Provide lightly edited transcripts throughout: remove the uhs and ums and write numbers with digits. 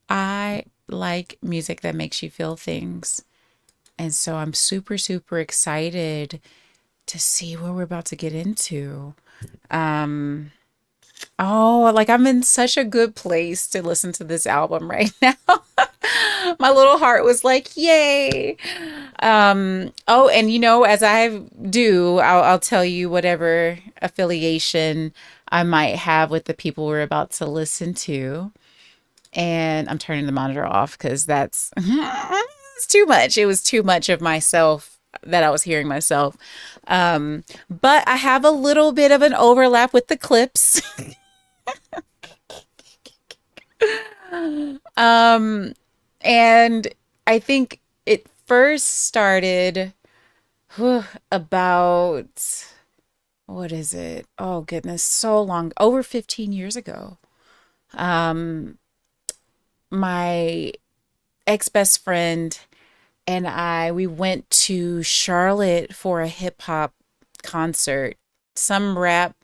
I like music that makes you feel things. And so I'm super, super excited to see what we're about to get into. Um, oh, like I'm in such a good place to listen to this album right now. My little heart was like, yay. Oh, and as I do, I'll tell you whatever affiliation I might have with the people we're about to listen to. And I'm turning the monitor off because that's it's too much. It was too much of myself that I was hearing myself. But I have a little bit of an overlap with the clips. um, and I think it first started about what is it? Oh goodness, so long, over 15 years ago. Um, my ex best friend and we went to Charlotte for a hip hop concert, some rap,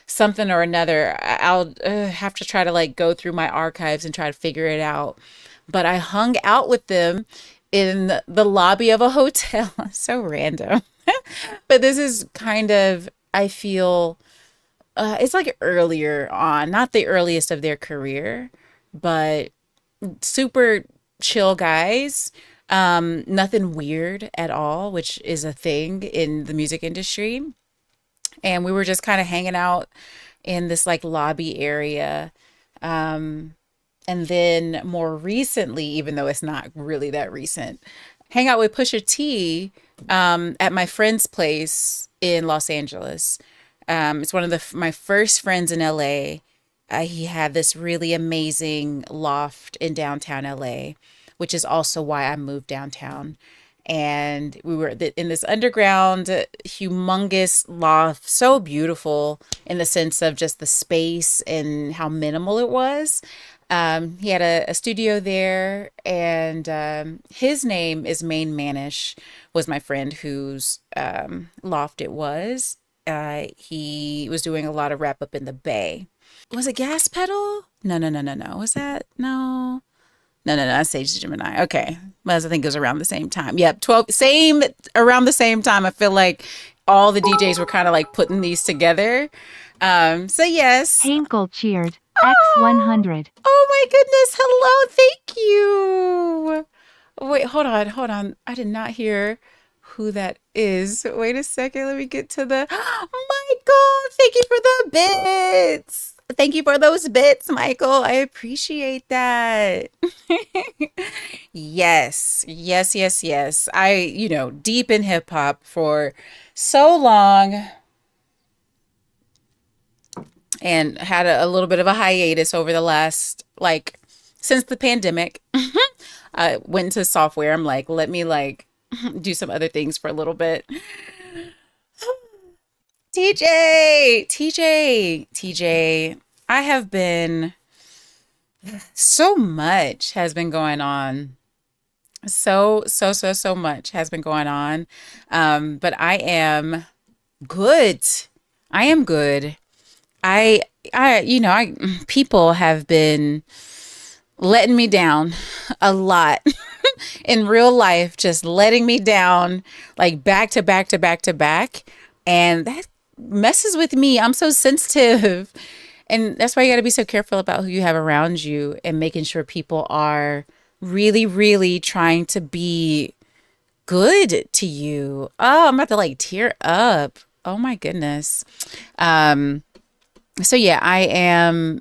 something or another. I'll have to try to like go through my archives and try to figure it out. But I hung out with them in the lobby of a hotel. So random. But this is kind of, I feel, it's like earlier on, not the earliest of their career, but super chill guys. Nothing weird at all, which is a thing in the music industry. And we were just kind of hanging out in this like lobby area. Um, and then more recently, even though it's not really that recent, hang out with Pusha T at my friend's place in Los Angeles. It's one of my first friends in LA. He had this really amazing loft in downtown LA, which is also why I moved downtown. And we were in this underground, humongous loft, so beautiful in the sense of just the space and how minimal it was. He had a studio there, and his name is Main Manish, was my friend whose loft it was. He was doing a lot of rap up in the Bay. Was it Gas Pedal? No, no, no, no, no. Was that? No. No, no, no. That's Sage Gemini. Okay. Well, I think it was around the same time. Yep. 12, same, around the same time. I feel like all the DJs were kind of like putting these together. So yes. Painful cheered. Oh, X100. oh my goodness. Hello. Thank you. Wait, hold on. Hold on. I did not hear who that is. Wait a second. Let me get to the. Michael, thank you for the bits. Thank you for those bits, Michael. I appreciate that. Yes, yes, yes, yes. Deep in hip hop for so long and had a little bit of a hiatus over the last, like, since the pandemic. I went into software. I'm like, let me, like, do some other things for a little bit. TJ, I have been, so much has been going on. So much has been going on. But I am good. I am good. I, people have been letting me down a lot in real life, just letting me down like back to back to back to back. And that messes with me. I'm so sensitive. And that's why you got to be so careful about who you have around you and making sure people are really, really trying to be good to you. Oh, I'm about to like tear up. Oh my goodness. Um, so yeah, I am,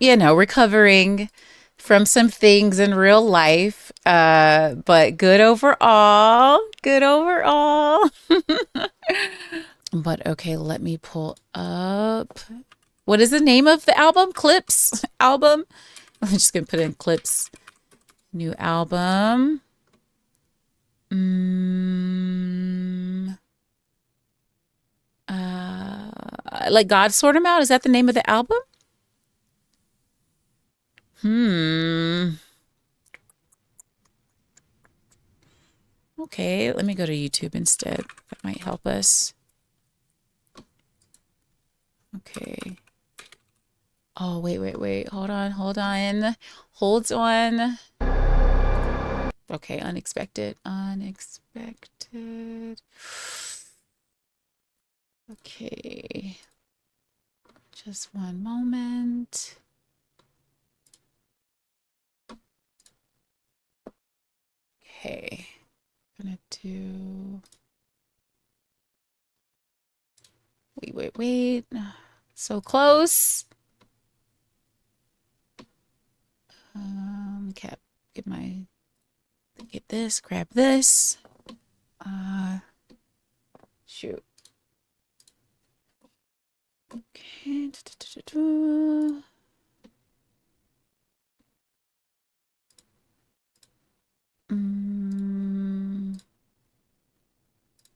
recovering from some things in real life. But good overall. Good overall. But okay, let me pull up. What is the name of the album? Clipse album. I'm just gonna put in Clipse new album. Mm, like God Sort Him Out. Is that the name of the album? Hmm. Okay, let me go to YouTube instead. That might help us. Okay. Oh, wait. Hold on. Hold on. Okay, unexpected. Okay. Just one moment. Okay. I'm gonna do... Wait. So close. Get this, grab this. Shoot. Okay.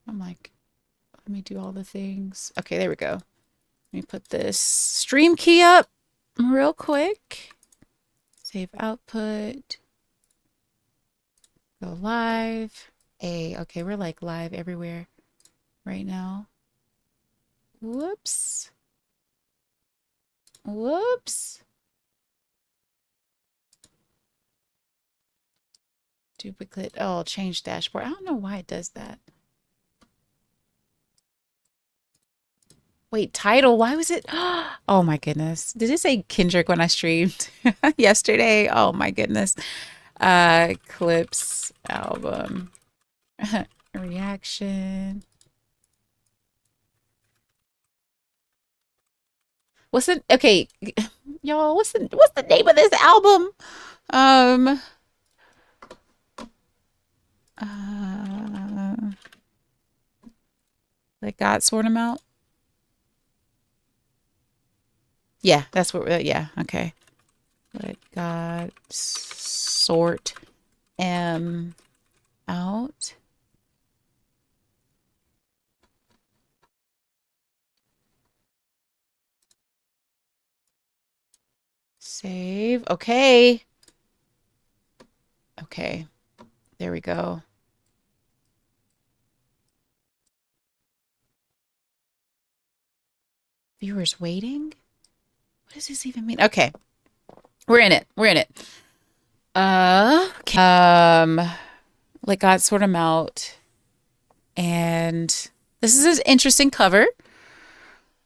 I'm like, let me do all the things. Okay, there we go. Let me put this stream key up real quick. Save output. Go live. Okay, we're like live everywhere right now. Whoops. Duplicate. Oh, change dashboard. I don't know why it does that. Wait, title. Why was it? Oh my goodness. Did it say Kendrick when I streamed yesterday? Oh my goodness. Clipse album. Reaction. Okay, y'all, what's the name of this album? Let God sort them out. Yeah, that's what, yeah, okay. Let God sort M out. Save. Okay. Okay. There we go. Viewers waiting? What does this even mean? Okay. We're in it. Let God sort them out. And this is an interesting cover.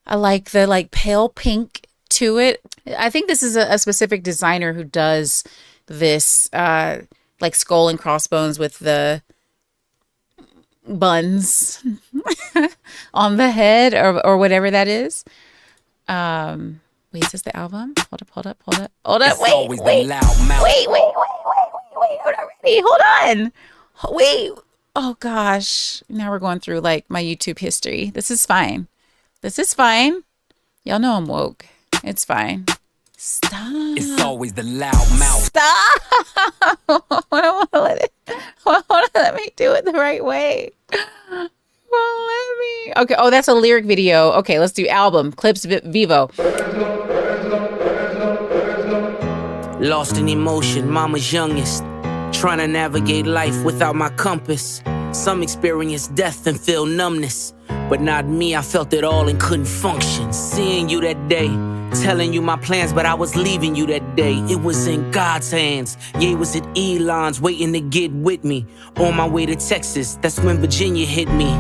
I like the pale pink to it. I think this is a specific designer who does this like skull and crossbones with the buns on the head or whatever that is. Wait, is this the album? Hold up. Wait. I'm not ready. Hold on. Wait. Oh gosh. Now we're going through like my YouTube history. This is fine. Y'all know I'm woke. It's fine. Stop. It's always the loud mouth. Stop. I don't want to let it. Hold on. Let me do it the right way. Well, let me. Okay. Oh, that's a lyric video. Okay, let's do album. Clipse Vivo. Lost in emotion, mama's youngest. Trying to navigate life without my compass. Some experience death and feel numbness. But not me, I felt it all and couldn't function. Seeing you that day, telling you my plans, but I was leaving you that day. It was in God's hands. Yeah, it was at Elon's waiting to get with me. On my way to Texas, that's when Virginia hit me.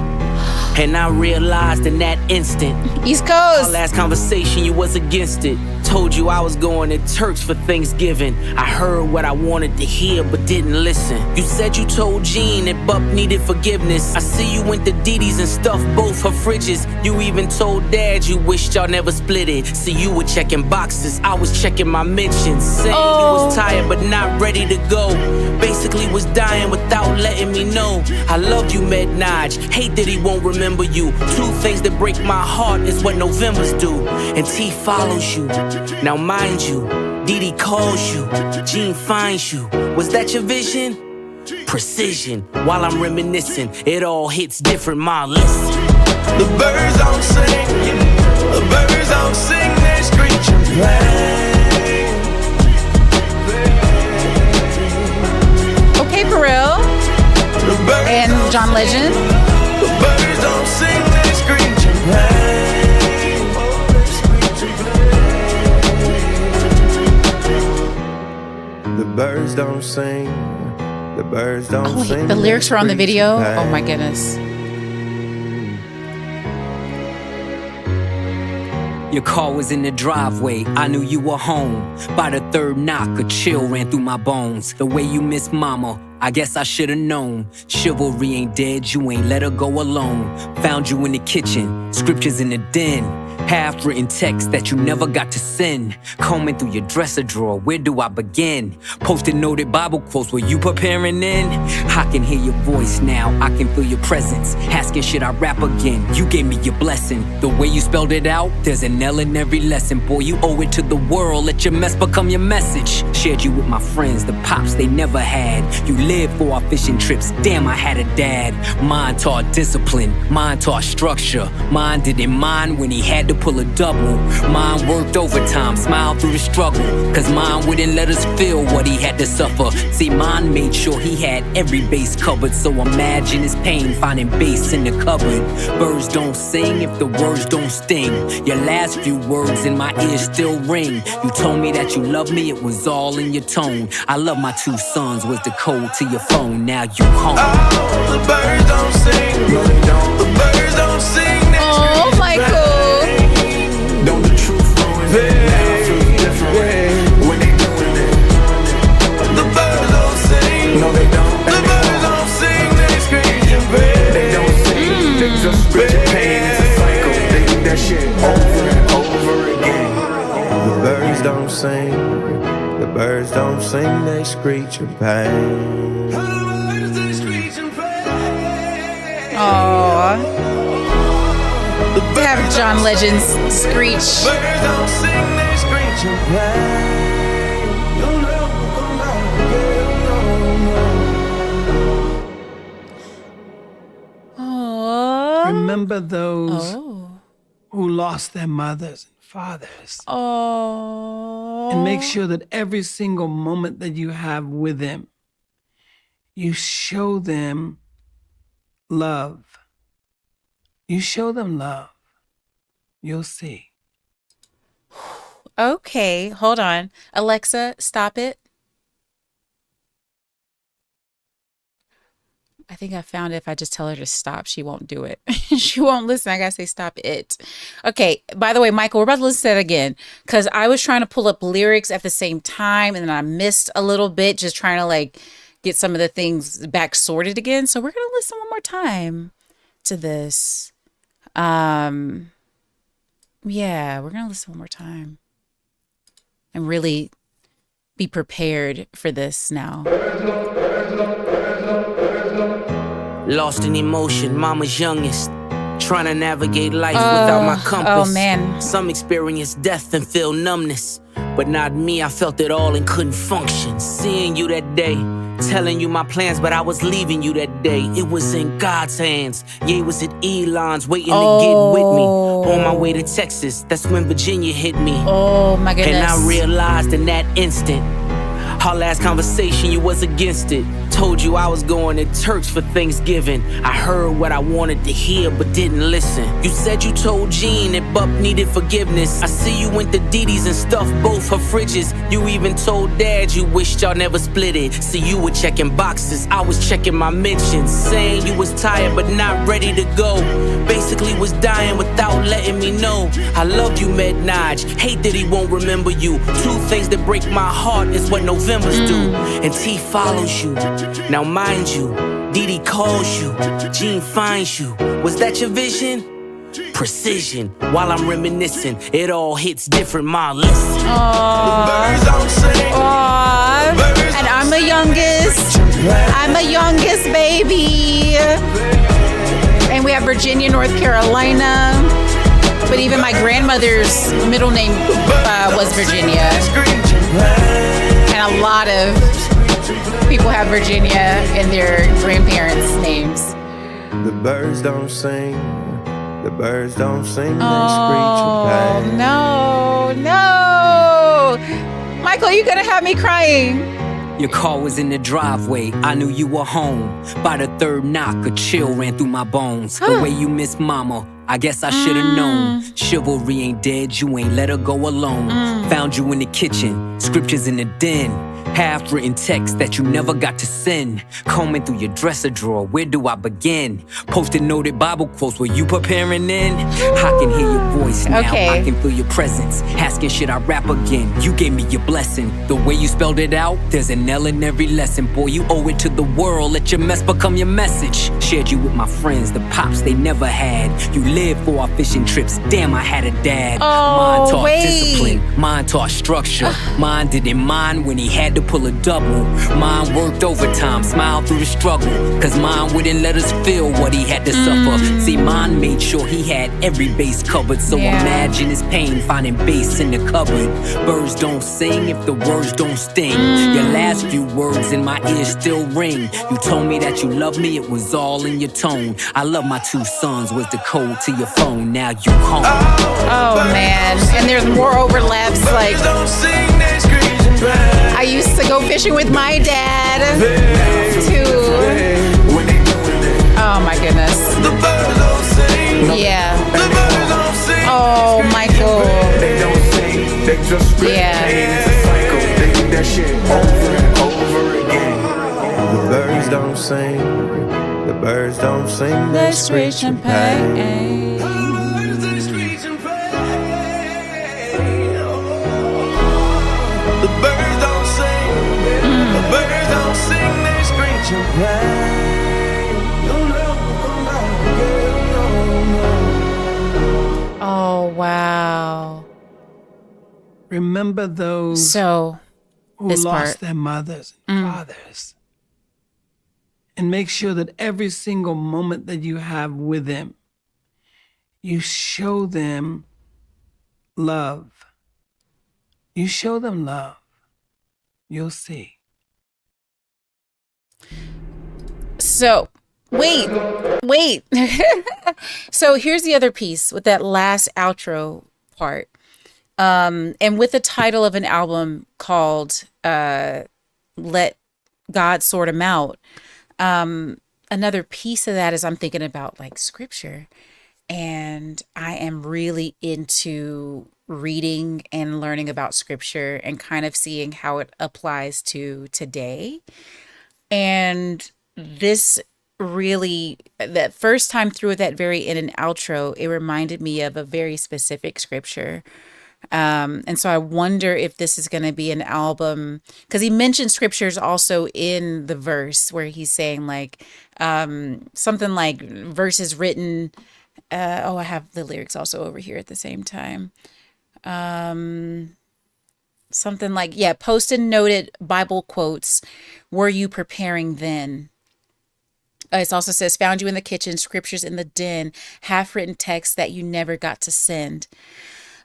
And I realized in that instant, East Coast. Our last conversation, you was against it. Told you I was going to Turks for Thanksgiving. I heard what I wanted to hear, but didn't listen. You said you told Jean that Buck needed forgiveness. I see you went to Didi's and stuffed both her fridges. You even told Dad you wished y'all never split it. See, you were checking boxes, I was checking my mentions. Saying you was tired but not ready to go. Basically was dying without letting me know. I loved you, Med-Naj. Hate that he won't remember you. Two things that break my heart is what Novembers do. And T follows you. Now mind you, Didi calls you, Jean finds you. Was that your vision? Precision. While I'm reminiscing, it all hits different, ma, listen. The birds don't sing, the birds don't sing, they screech and play. Okay, Pharrell and John Legend. The birds don't sing, they screech and play. The birds don't sing. The birds don't Oh, sing. wait, the lyrics were on the They video? screech and Oh, my pain. goodness. Your car was in the driveway, I knew you were home. By the third knock, a chill ran through my bones. The way you miss mama, I guess I should've known. Chivalry ain't dead, you ain't let her go alone. Found you in the kitchen, scriptures in the den. Half-written text that you never got to send. Combing through your dresser drawer, where do I begin? Post-it noted Bible quotes, were you preparing then? I can hear your voice now, I can feel your presence. Asking should I rap again, you gave me your blessing. The way you spelled it out, there's an L in every lesson. Boy, you owe it to the world, let your mess become your message. Shared you with my friends, the pops they never had. You lived for our fishing trips, damn I had a dad. Mine taught discipline, mine taught structure. Mine didn't mind when he had to pull a double. Mine worked overtime, smiled through the struggle. Cause mine wouldn't let us feel what he had to suffer. See, mine made sure he had every base covered. So imagine his pain finding bass in the cupboard. Birds don't sing if the words don't sting. Your last few words in my ears still ring. You told me that you loved me, it was all in your tone. I love my 2 sons was the code to your phone. Now you home. Oh, the birds don't sing. No, they don't. The birds don't sing. They Oh, screech and Michael. pain. Don't the truth ruin it? Now it feels different when they doing it. The birds don't sing. No, they don't. The birds don't sing. They screech and pain. They don't sing. They just screech and pain. It's a cycle. They do that shit over and over again. The birds don't sing. The birds don't sing. They screech and pain. Aww. To have John Legend's screech. Birds don't sing, they screech and pain. You'll never come back again, no, no. Aww. Remember those Oh. who lost their mothers and fathers. Oh. And make sure that every single moment that you have with them, you show them love. You show them love. You'll see. Okay, hold on. Alexa, stop it. I think I found it. If I just tell her to stop, she won't do it. She won't listen. I gotta say stop it. Okay, by the way, Michael, we're about to listen to that again because I was trying to pull up lyrics at the same time and then I missed a little bit just trying to like get some of the things back sorted again. So we're gonna listen one more time to this. Yeah, we're gonna listen one more time and really be prepared for this now. Lost in emotion, mama's youngest. Trying to navigate life without my compass. Oh, man. Some experience death and feel numbness. But not me, I felt it all and couldn't function. Seeing you that day, telling you my plans, but I was leaving you that day. It was in God's hands. Yeah, it was at Elon's waiting to get with me. On my way to Texas, that's when Virginia hit me. Oh my goodness. And I realized in that instant, our last conversation, you was against it. Told you I was going to church for Thanksgiving. I heard what I wanted to hear, but didn't listen. You said you told Jean that B.I.T.D.A needed forgiveness. I see you went to Dee Dee's and stuffed both her fridges. You even told Dad you wished y'all never split it. See, you were checking boxes, I was checking my mentions. Saying you was tired but not ready to go. Basically was dying without letting me know. I love you, Med-Naj. Hate that he won't remember you. 2 things that break my heart is what November's do. And T follows you. Now mind you, Dee Dee calls you, Jean finds you. Was that your vision? Precision. While I'm reminiscing, it all hits different, ma. Listen. Birds don't sing. And I'm a youngest. I'm a youngest baby. And we have Virginia, North Carolina. But even my grandmother's middle name was Virginia. And a lot of people have Virginia in their grandparents' names. The birds don't sing. The birds don't sing. They Oh, screech and pain. no. Michael, you're gonna have me crying. Your car was in the driveway, I knew you were home. By the third knock, a chill ran through my bones. The way you miss mama, I guess I should've known. Chivalry ain't dead, you ain't let her go alone. Found you in the kitchen, scriptures in the den. Half-written text that you never got to send. Combing through your dresser drawer, where do I begin? Posted noted Bible quotes, were you preparing in? I can hear your voice now, Okay. I can feel your presence. Asking should I rap again? You gave me your blessing. The way you spelled it out, there's an L in every lesson. Boy, you owe it to the world, let your mess become your message. Shared you with my friends, the pops they never had. You lived for our fishing trips, damn I had a dad. Mine taught discipline, mine taught structure. Mine didn't mind when he had to pull a double. Mine worked overtime, smiled through the struggle. Cause mine wouldn't let us feel what he had to suffer. See, mine made sure he had every base covered. So imagine his pain finding bass in the cupboard. Birds don't sing if the words don't sting. Your last few words in my ears still ring. You told me that you love me, it was all in your tone. I love my 2 sons was the code to your phone. Now you home. Oh man, and there's more overlaps. Like, I used to go fishing with my dad too. Oh my goodness. Yeah. Oh, Michael. Yeah. That shit over and over again. The birds don't sing. The birds don't sing. They screech and pain. The birds don't sing. The birds don't sing. They screech and pain. You'll never come back again. No, no. Oh wow. Remember those So who this lost part. their mothers and fathers. And make sure that every single moment that you have with them, you show them love. You show them love. You'll see. So wait. So here's the other piece with that last outro part. And with the title of an album called Let God Sort 'Em Out. Another piece of that is I'm thinking about like scripture, and I am really into reading and learning about scripture and kind of seeing how it applies to today. And this really, that first time through that very in and outro, it reminded me of a very specific scripture. And so I wonder if this is going to be an album, because he mentioned scriptures also in the verse where he's saying like something like verses written. I have the lyrics also over here at the same time. Something like, yeah, posted noted Bible quotes. Were you preparing then? It also says, found you in the kitchen, scriptures in the den, half written texts that you never got to send.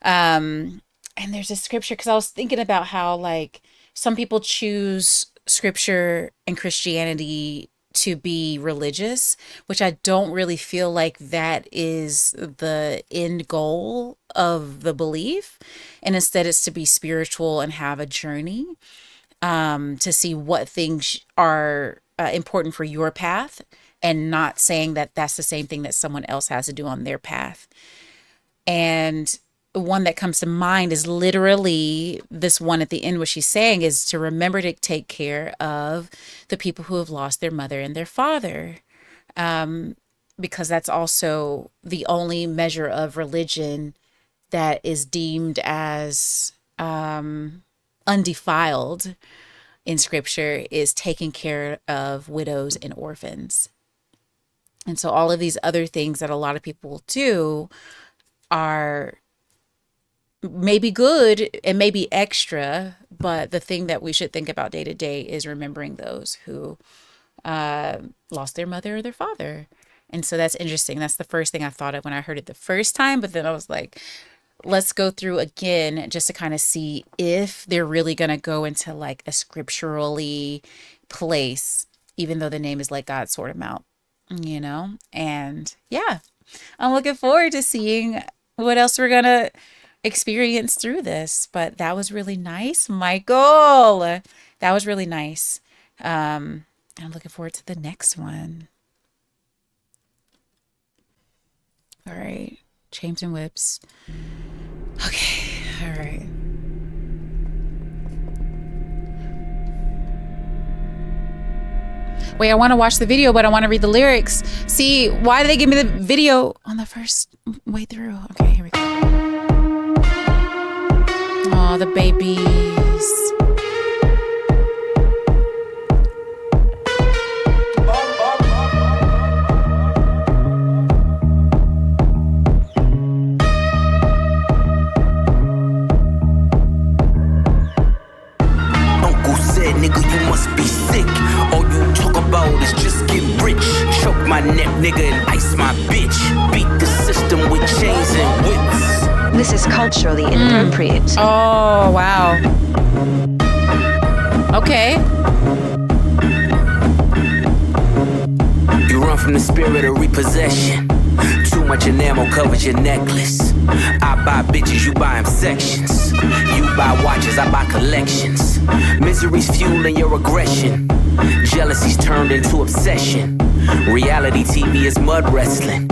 And there's a scripture, because I was thinking about how like some people choose scripture and Christianity to be religious, which I don't really feel like that is the end goal of the belief. And instead it's to be spiritual and have a journey, to see what things are important for your path, and not saying that that's the same thing that someone else has to do on their path. And one that comes to mind is literally this one at the end, where she's saying is to remember to take care of the people who have lost their mother and their father. Because that's also the only measure of religion that is deemed as undefiled in scripture, is taking care of widows and orphans. And so all of these other things that a lot of people will do are maybe good and maybe extra, but the thing that we should think about day to day is remembering those who lost their mother or their father. And so that's interesting. That's the first thing I thought of when I heard it the first time. But then I was like, let's go through again just to kind of see if they're really going to go into like a scripturally place, even though the name is Let God Sort 'Em Out, you know? And yeah, I'm looking forward to seeing what else we're going to experience through this. But that was really nice, Michael. That was really nice. I'm looking forward to the next one. All right. Chains and whips. Okay. All right. Wait, I want to watch the video, but I want to read the lyrics. See, why did they give me the video on the first way through? Okay, here we go. Oh, the babies. Nigga, you must be sick. All you talk about is just get rich. Choke my neck, nigga, and ice my bitch. Beat the system with chains and whips. This is culturally inappropriate. Oh, wow. Okay. You run from the spirit of repossession. Too much enamel covers your necklace. I buy bitches, you buy them sections. You buy watches, I buy collections. Misery's fueling your aggression. Jealousy's turned into obsession. Reality TV is mud wrestling.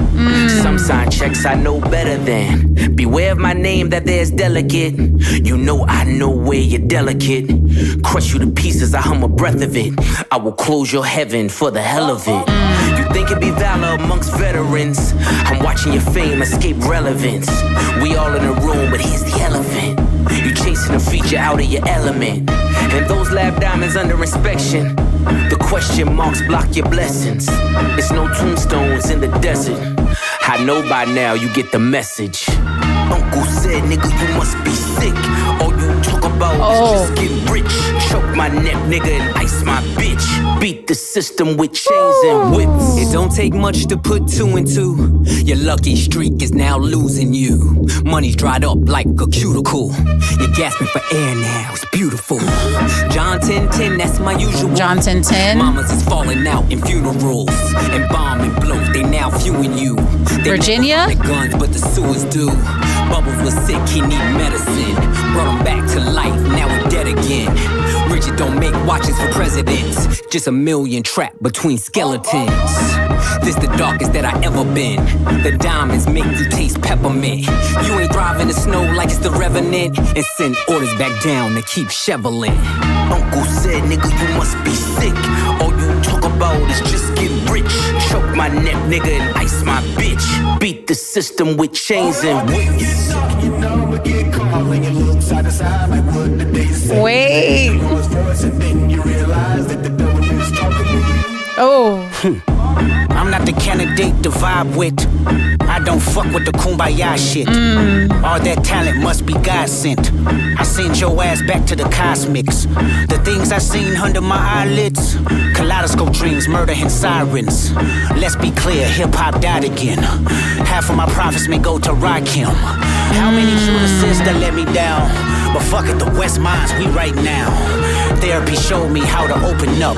Some sign checks I know better than. Beware of my name that there's delicate. You know I know where you're delicate. Crush you to pieces, I hum a breath of it. I will close your heaven for the hell of it. You think it'd be valor amongst veterans. I'm watching your fame escape relevance. We all in a room, but here's the elephant. You chasing a feature out of your element. And those lab diamonds under inspection. The question marks block your blessings. It's no tombstones in the desert. I know by now you get the message. Uncle said, nigga, you must be sick. All you talk about is just get rich. Choke my neck, nigga, and ice my bitch. Beat the system with chains and whips. It don't take much to put two and two. Your lucky streak is now losing you. Money's dried up like a cuticle. You're gasping for air now, it's beautiful. John 10:10, that's my usual. John 10:10. Mamas is falling out in funerals. And bombing blows, they now viewing you. They Virginia? The guns, but the sewers do. Bubbles was sick, he need medicine. Brought him back to life, now we're dead again. Richard don't make watches for presidents. Just a million trapped between skeletons. This the darkest that I ever been. The diamonds make you taste peppermint. You ain't thriving the snow like it's the Revenant. And send orders back down to keep shoveling. Uncle said, nigga, you must be sick. All you talk about is just get rich. Choke my neck, nigga, and ice my bitch. Beat the system with chains and whips. Wait. Oh. I'm not the candidate to vibe with. I don't fuck with the kumbaya shit. All that talent must be God sent. I send your ass back to the cosmics. The things I seen under my eyelids. Kaleidoscope dreams, murder and sirens. Let's be clear, hip-hop died again. Half of my profits may go to Rakim. How many Judases that let me down? But fuck it, the West Minds, we right now. Therapy showed me how to open up.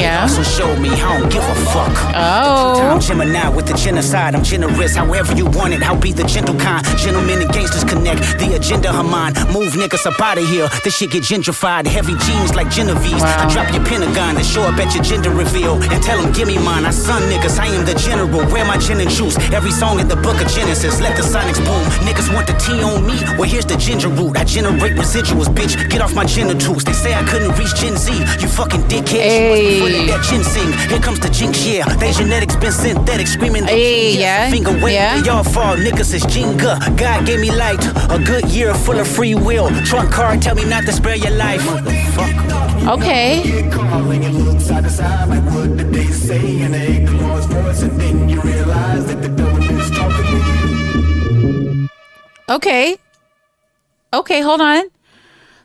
Yeah. Also showed me I don't give a fuck. Oh. Two-time Gemini with the genocide. I'm generous, however you want it. I'll be the gentle kind. Gentlemen and gangsters connect. The agenda of mine. Move niggas up out of here. This shit get gentrified. Heavy jeans like Genovese. Wow. I drop your Pentagon and show up at your gender reveal. And tell them, give me mine. I son niggas, I am the general. Wear my gin and juice. Every song in the book of Genesis. Let the sonics boom. Niggas want the tea on me. Well, here's the ginger root. I generate residuals, bitch. Get off my genitals. They say I couldn't reach Gen Z. You fucking dickhead. Hey. Full of that ginseng. Here comes the jinx, yeah. They genetics been synthetic, screaming. Hey, yeah. Finger wave, Yeah. y'all fall, niggas is Jenga. God gave me light, a good year full of free will. Trunk card, tell me not to spare your life. Motherfucker. Okay. Okay. Okay, hold on.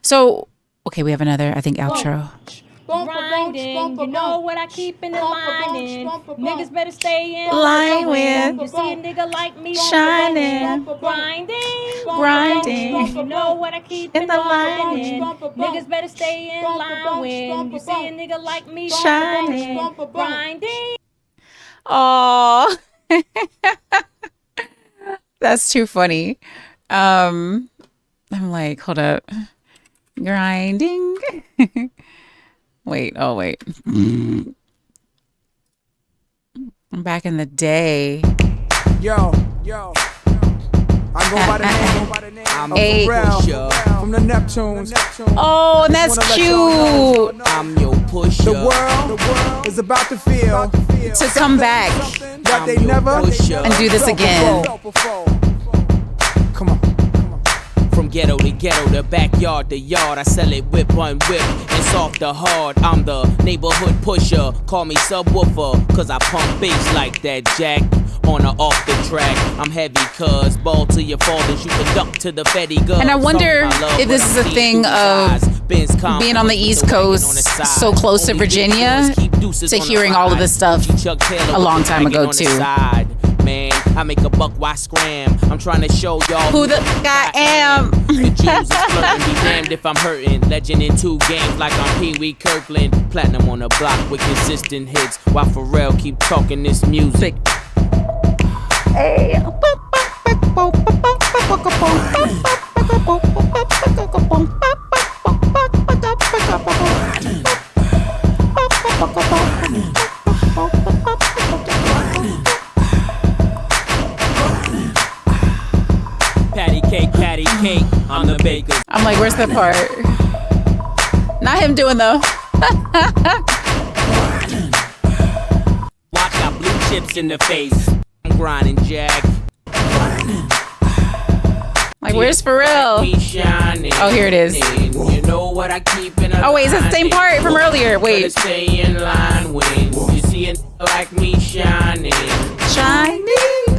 So, okay, we have another, I think, outro. Grinding, you know what I keep in the lining. Niggas better stay in Line with. You see a nigga like me Shining. grinding. You know what I keep in the lining. Niggas better stay in line when you see a nigga like me shining, grinding. Oh, that's too funny. I'm like, hold up, grinding. Wait, oh wait. Back in the day. Yo. I go by the name. I'm Pharrell from the Neptunes. Oh, and that's cute. I'm your pusher. The world the world is about to feel to come back that they never and do this again. Come on. From ghetto to ghetto, the backyard to yard, I sell it whip on whip and soft to hard. I'm the neighborhood pusher, call me subwoofer, cause I pump bass like that, Jack. On or off the track, I'm heavy, cuz ball to your fathers, you can duck to the Fetty gun. And I wonder if this is a thing of being on the East Coast, so close to Virginia, to hearing all of this stuff a long time ago too. Man, I make a buck, why scram? I'm trying to show y'all who the fuck I am. The Jews is flirting, be damned if I'm hurting. Legend in 2 games like I'm Pee-wee Kirkland. Platinum on the block with consistent hits, while Pharrell keep talking this music. Hey. Patty cake, I'm the baker. I'm like, where's the part? Not him doing though. Watch, got blue chips in the face. I'm grinding, Jack. Like, where's Pharrell? Oh, here it is. You know what I keep in oh, wait, it's the same part from earlier. Wait. Stay in line when you see it like me shining. Shining?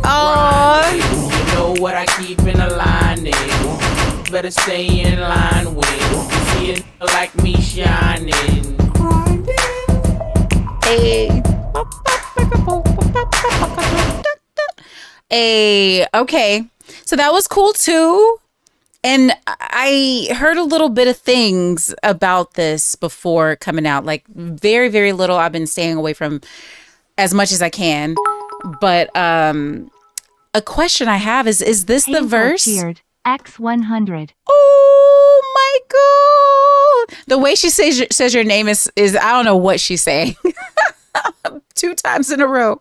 Oh. You know what I keep in a line. Better stay in line when you see it like me shining. Hey. Hey, okay. So that was cool too. And I heard a little bit of things about this before coming out. Like very, very little. I've been staying away from as much as I can. But a question I have is this the verse? Cheered. X100. Oh my God. The way she says your name is I don't know what she's saying. 2 times in a row.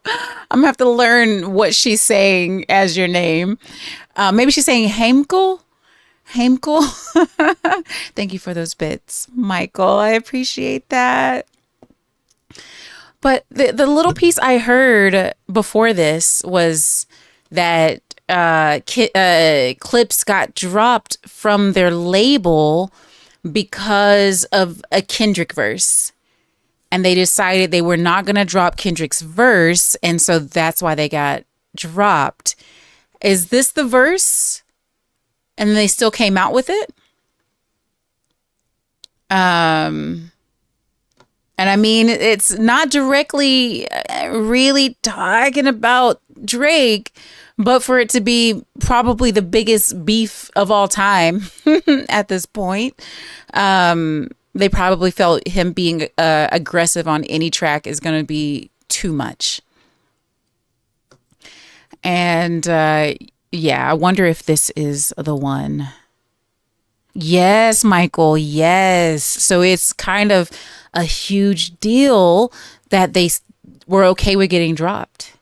I'm gonna have to learn what she's saying as your name. Maybe she's saying Heimkel. Thank you for those bits, Michael. I appreciate that. But the little piece I heard before this was that Clipse got dropped from their label because of a Kendrick verse. And they decided they were not going to drop Kendrick's verse. And so that's why they got dropped. Is this the verse? And they still came out with it? And I mean, it's not directly really talking about Drake, but for it to be probably the biggest beef of all time at this point, they probably felt him being aggressive on any track is going to be too much. And yeah, I wonder if this is the one. Yes, Michael. Yes. So it's kind of a huge deal that they were okay with getting dropped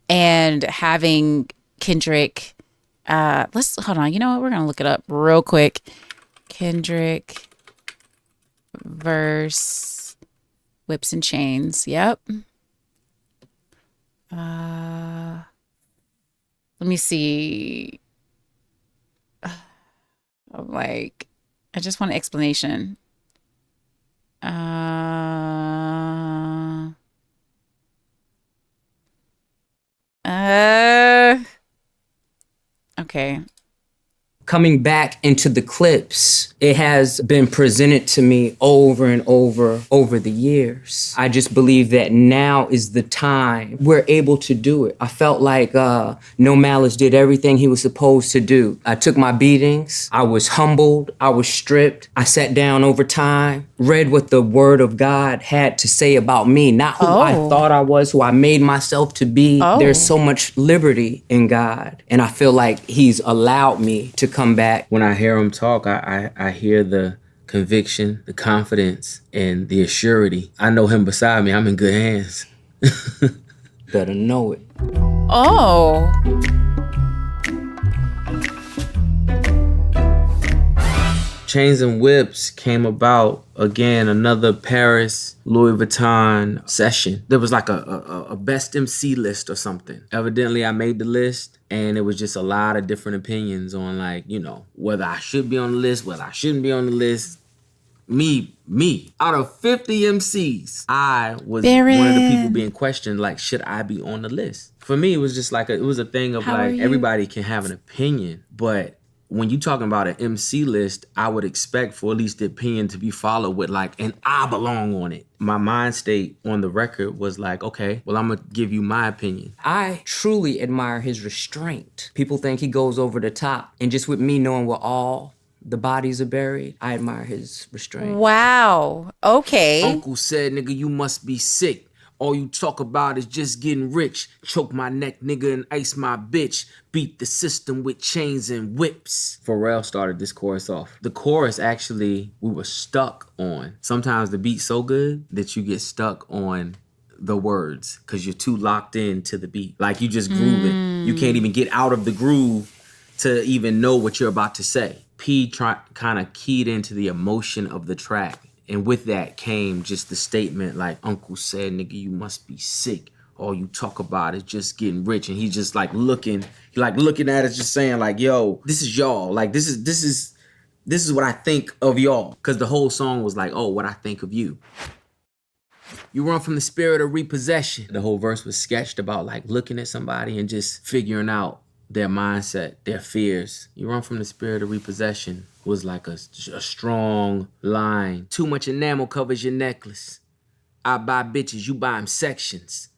and having Kendrick. Let's hold on. You know what? We're going to look it up real quick. Kendrick verse Whips and Chains. Yep. Let me see. I'm like, I just want an explanation. Okay. Coming back into the Clipse, it has been presented to me over and over the years. I just believe that now is the time we're able to do it. I felt like No Malice did everything he was supposed to do. I took my beatings, I was humbled, I was stripped, I sat down over time, read what the word of God had to say about me, not who I thought I was, who I made myself to be. There's so much liberty in God, and I feel like he's allowed me to come back. When I hear him talk, I hear the conviction, the confidence, and the assurity. I know him beside me. I'm in good hands. Better know it. Oh. Chains and Whips came about, again, another Paris Louis Vuitton session. There was like a best MC list or something. Evidently, I made the list, and it was just a lot of different opinions on, like, you know, whether I should be on the list, whether I shouldn't be on the list. Me. Out of 50 MCs, I was one of the people being questioned, like, should I be on the list? For me, it was just like, it was a thing of like, everybody can have an opinion, but when you talking about an MC list, I would expect for at least the opinion to be followed with like, and I belong on it. My mind state on the record was like, okay, well, I'm gonna give you my opinion. I truly admire his restraint. People think he goes over the top, and just with me knowing where all the bodies are buried, I admire his restraint. Wow. Okay. Uncle said, nigga, you must be sick. All you talk about is just getting rich. Choke my neck, nigga, and ice my bitch. Beat the system with chains and whips. Pharrell started this chorus off. The chorus, actually, we were stuck on. Sometimes the beat's so good that you get stuck on the words because you're too locked in to the beat. Like, you just grooving. You can't even get out of the groove to even know what you're about to say. P kind of keyed into the emotion of the track. And with that came just the statement like, Uncle said, nigga, you must be sick. All you talk about is just getting rich. And he's just like looking at us, just saying like, yo, this is y'all. Like, this is what I think of y'all. Cause the whole song was like, oh, what I think of you. You run from the spirit of repossession. The whole verse was sketched about like looking at somebody and just figuring out their mindset, their fears. You run from the spirit of repossession was like a strong line. Too much enamel covers your necklace. I buy bitches, you buy them sections.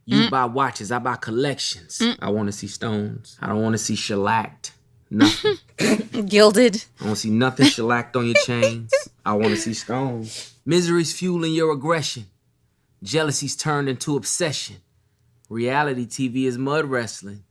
You buy watches, I buy collections. I want to see stones. I don't want to see shellacked. Nothing. Gilded. I don't see nothing shellacked on your chains. I want to see stones. Misery's fueling your aggression. Jealousy's turned into obsession. Reality TV is mud wrestling.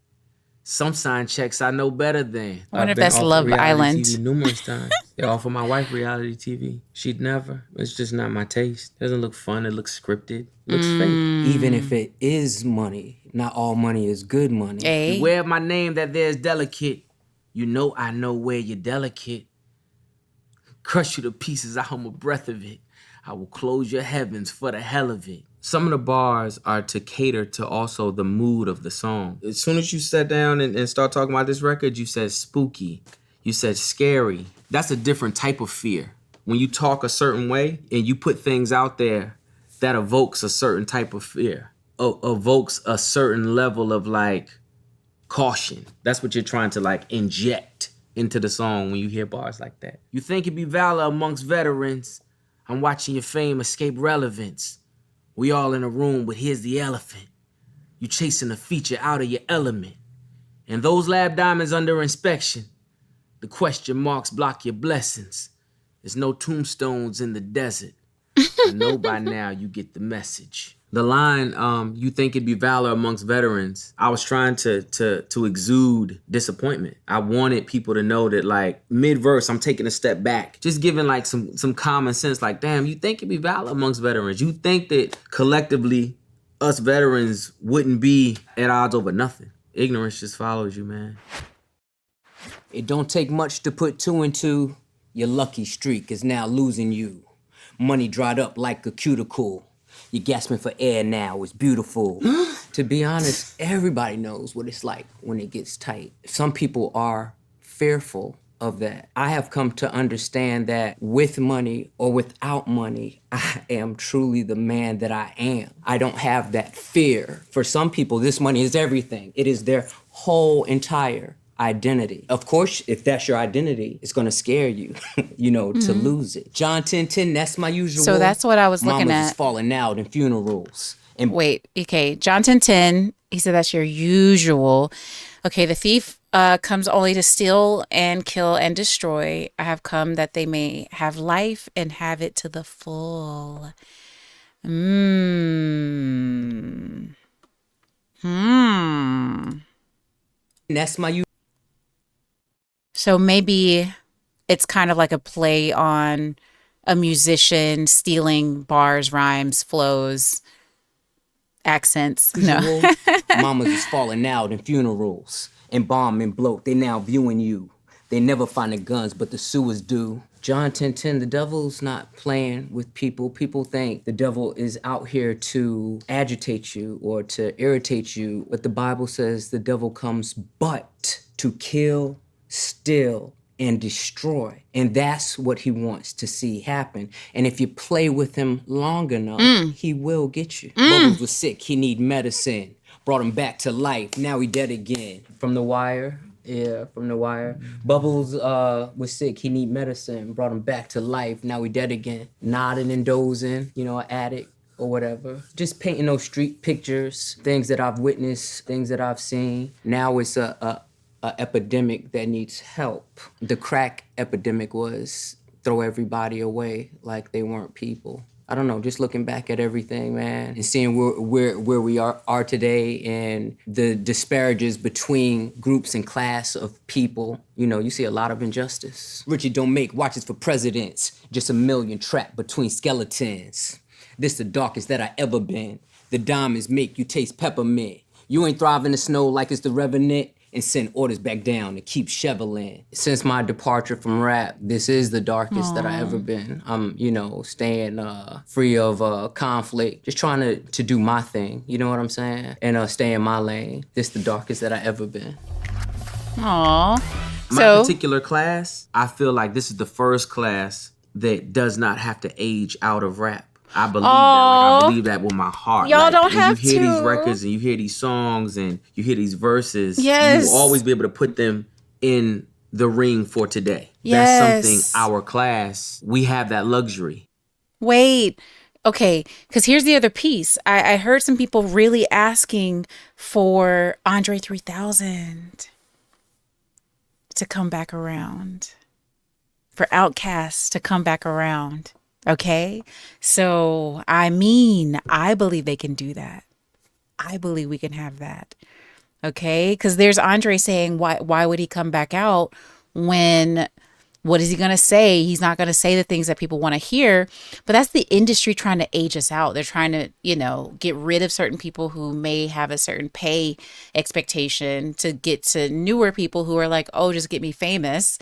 Some sign checks I know better than. I wonder if that's Love Island. TV numerous times. They offer my wife reality TV. She'd never. It's just not my taste. Doesn't look fun. It looks scripted. Looks fake. Even if it is money, not all money is good money. Hey. Beware of my name that there's delicate. You know I know where you're delicate. Crush you to pieces, I hum a breath of it. I will close your heavens for the hell of it. Some of the bars are to cater to also the mood of the song. As soon as you sat down and start talking about this record, you said spooky. You said scary. That's a different type of fear. When you talk a certain way and you put things out there, that evokes a certain type of fear. Evokes a certain level of like caution. That's what you're trying to like inject into the song when you hear bars like that. You think it'd be valor amongst veterans. I'm watching your fame escape relevance. We all in a room, but here's the elephant. You chasing a feature out of your element. And those lab diamonds under inspection. The question marks block your blessings. There's no tombstones in the desert. I know by now you get the message. The line, you think it'd be valor amongst veterans. I was trying to exude disappointment. I wanted people to know that like mid-verse, I'm taking a step back. Just giving like some common sense, like, damn, you think it'd be valor amongst veterans. You think that collectively us veterans wouldn't be at odds over nothing. Ignorance just follows you, man. It don't take much to put two and two. Your lucky streak is now losing you. Money dried up like a cuticle. You're gasping for air now, it's beautiful. To be honest, everybody knows what it's like when it gets tight. Some people are fearful of that. I have come to understand that with money or without money, I am truly the man that I am. I don't have that fear. For some people, this money is everything. It is their whole entire identity. Of course, if that's your identity, it's gonna scare you, to lose it. John 10:10, that's my usual. So that's what I was looking Mama's at. is falling out in funerals. And Wait, okay. John 10:10, he said that's your usual. Okay, the thief comes only to steal and kill and destroy. I have come that they may have life and have it to the full. that's my usual. So maybe it's kind of like a play on a musician stealing bars, rhymes, flows, accents. No. Mamas is falling out in funerals. And bomb and bloat, they now viewing you. They never find the guns, but the sewers do. John 10:10, the devil's not playing with people. People think the devil is out here to agitate you or to irritate you. But the Bible says the devil comes but to kill, steal, and destroy. And that's what he wants to see happen. And if you play with him long enough, he will get you. Bubbles was sick, he need medicine. Brought him back to life, now he dead again. From The Wire. Yeah, from The Wire. Bubbles was sick, he need medicine. Brought him back to life, now he dead again. Nodding and dozing, you know, an addict or whatever. Just painting those street pictures, things that I've witnessed, things that I've seen. Now it's a epidemic that needs help. The crack epidemic was throw everybody away like they weren't people. I don't know, just looking back at everything, man, and seeing where we are today and the disparages between groups and class of people, you know, you see a lot of injustice. Richard don't make watches for presidents, just a million trapped between skeletons. This the darkest that I ever been. The diamonds make you taste peppermint. You ain't thriving in the snow like it's the Revenant, and send orders back down to keep shoveling. Since my departure from rap, this is the darkest that I ever been. I'm, you know, staying free of conflict, just trying to do my thing, you know what I'm saying? And stay in my lane. This the darkest that I ever been. Aww. My particular class, I feel like this is the first class that does not have to age out of rap. I believe that. Like, I believe that with my heart. Y'all like, don't when have you hear to. these records and you hear these songs and you hear these verses, Yes. you will always be able to put them in the ring for today. Yes. That's something our class, we have that luxury. Wait. Okay, because here's the other piece. I heard some people really asking for Andre 3000 to come back around. For Outkast to come back around. Okay? So, I mean, I believe they can do that. I believe we can have that. Okay? Because there's Andre saying, why would he come back out when, what is he going to say? He's not going to say the things that people want to hear. But that's the industry trying to age us out. They're trying to, you know, get rid of certain people who may have a certain pay expectation to get to newer people who are like, oh, just get me famous.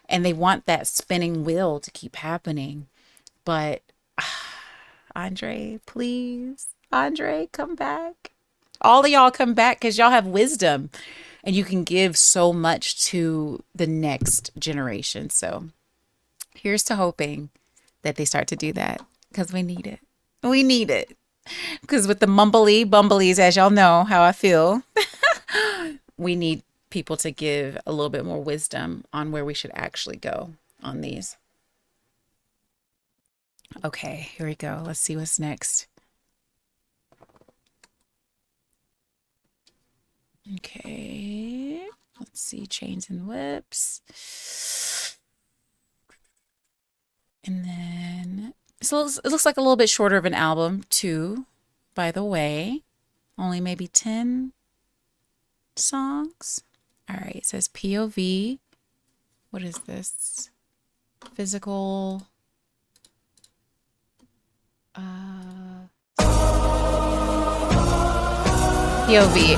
And they want that spinning wheel to keep happening. But Andre, please, Andre, come back. All of y'all come back because y'all have wisdom and you can give so much to the next generation. So here's to hoping that they start to do that because we need it. We need it. Because with the bumblies, as y'all know how I feel, we need people to give a little bit more wisdom on where we should actually go on these. Okay, here we go. Let's see what's next. Okay, let's see. Chains and Whips. And then, so it looks like a little bit shorter of an album, too, by the way. Only maybe 10 songs. All right, it says P.O.V. What is this? Physical... P.O.V.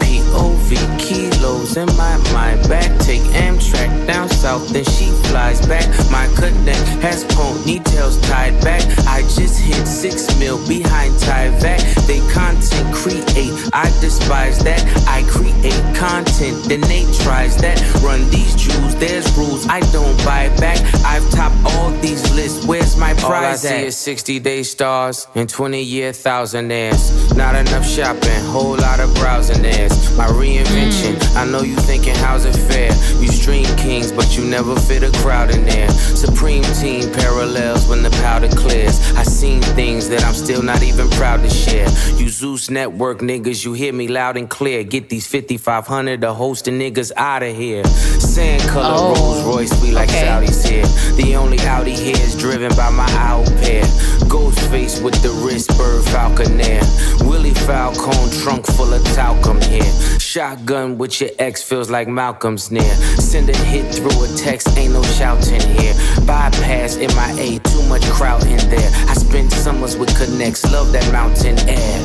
P.O.V. kilos in my mind back. Take Amtrak down south, then she flies back. My connect has ponytails tied back. I just hit 6 mil behind Tyvek. They content create, I despise that. I create content, then they tries that. Run these jewels, there's rules I don't buy back. I've topped all these lists, where's my prize all I see is 60-day stars and 20-year thousandaires. Not enough shopping, whole lot of browsing theirs. My reinvention, I know you thinking how's it fair. You stream kings, but you never fit a crowd in there. Supreme team parallels when the powder clears. I seen things that I'm still not even proud to share. You Zeus Network niggas, you hear me loud and clear. Get these 5,500 to host the niggas out of here. Sand color Rolls Royce, we like Saudis here. The only Audi here is driven by my owl pair. Ghost face with the wrist, bird falconer. Willie Falcone trunk full of talcum here. Shotgun with your ex feels like Malcolm's near. Send a hit through a text, ain't no shouting here. Bypass MIA, too much crowd in there. I spent summers with connects, love that mountain air.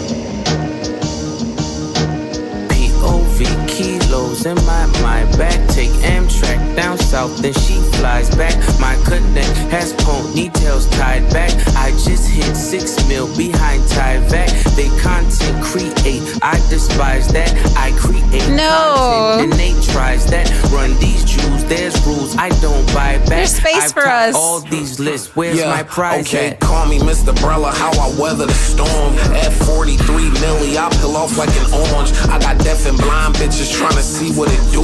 P.O.V. kilos in my mind. Back, take Amtrak down south, then she flies back. My connect has ponytails tied back. I just hit 6 mil behind Tyvek. They content create, I despise that. I create content, and they tries that. Run these jewels, there's rules I don't buy back. There's space I've for topped us. all these lists, where's my prize okay, at? call me Mr. Brella, how I weather the storm. At 43 milli, I peel off like an orange. I got deaf and blind bitches trying to see what it do.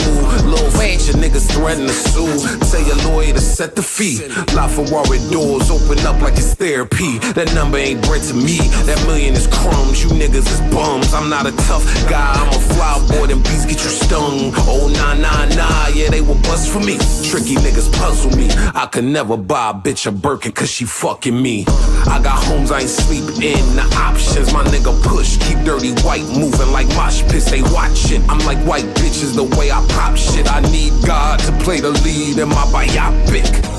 Little feature niggas threaten to sue. Tell your lawyer to set the fee. LaFerrari doors open up like it's therapy. That number ain't bread to me. That million is crumbs. You niggas is bums. I'm not a tough guy. I'm a fly boy. Them beats get you stung. Oh, nah. Yeah, they will bust for me. Tricky niggas puzzle me. I could never buy a bitch a Birkin cause she fucking me. I got homes I ain't sleeping in. The options my nigga push. Keep dirty white moving like mosh pits. They watch it. I'm like white bitches the way I pop shit. I need God to play the lead in my biopic.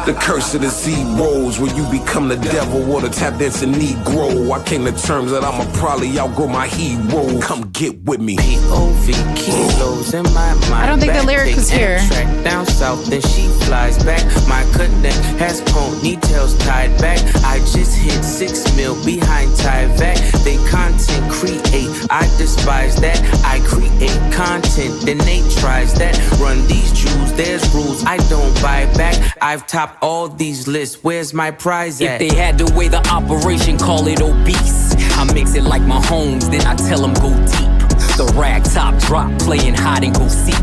The curse of the zeros, where you become the devil or the tap dancing Negro. I came to terms that I'ma probably outgrow my hero. Come get with me. P.O.V. kilos in my mind. I don't think the lyric is here. Amtrak down south, then she flies back. My connect has ponytails tied back. I just hit 6 mil behind Tyvek. They content create, I despise that. I create content, then they tries that. Run these jewels, there's rules I don't buy back. I've topped all these lists, where's my prize at? If they had to weigh the operation, call it obese. I mix it like my homes, then I tell them go deep. The rag top drop, playing hide and go seek.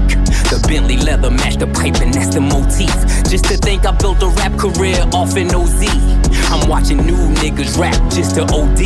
The Bentley leather match the pipe and that's the motif. Just to think I built a rap career off an OZ. I'm watching new niggas rap just to OD.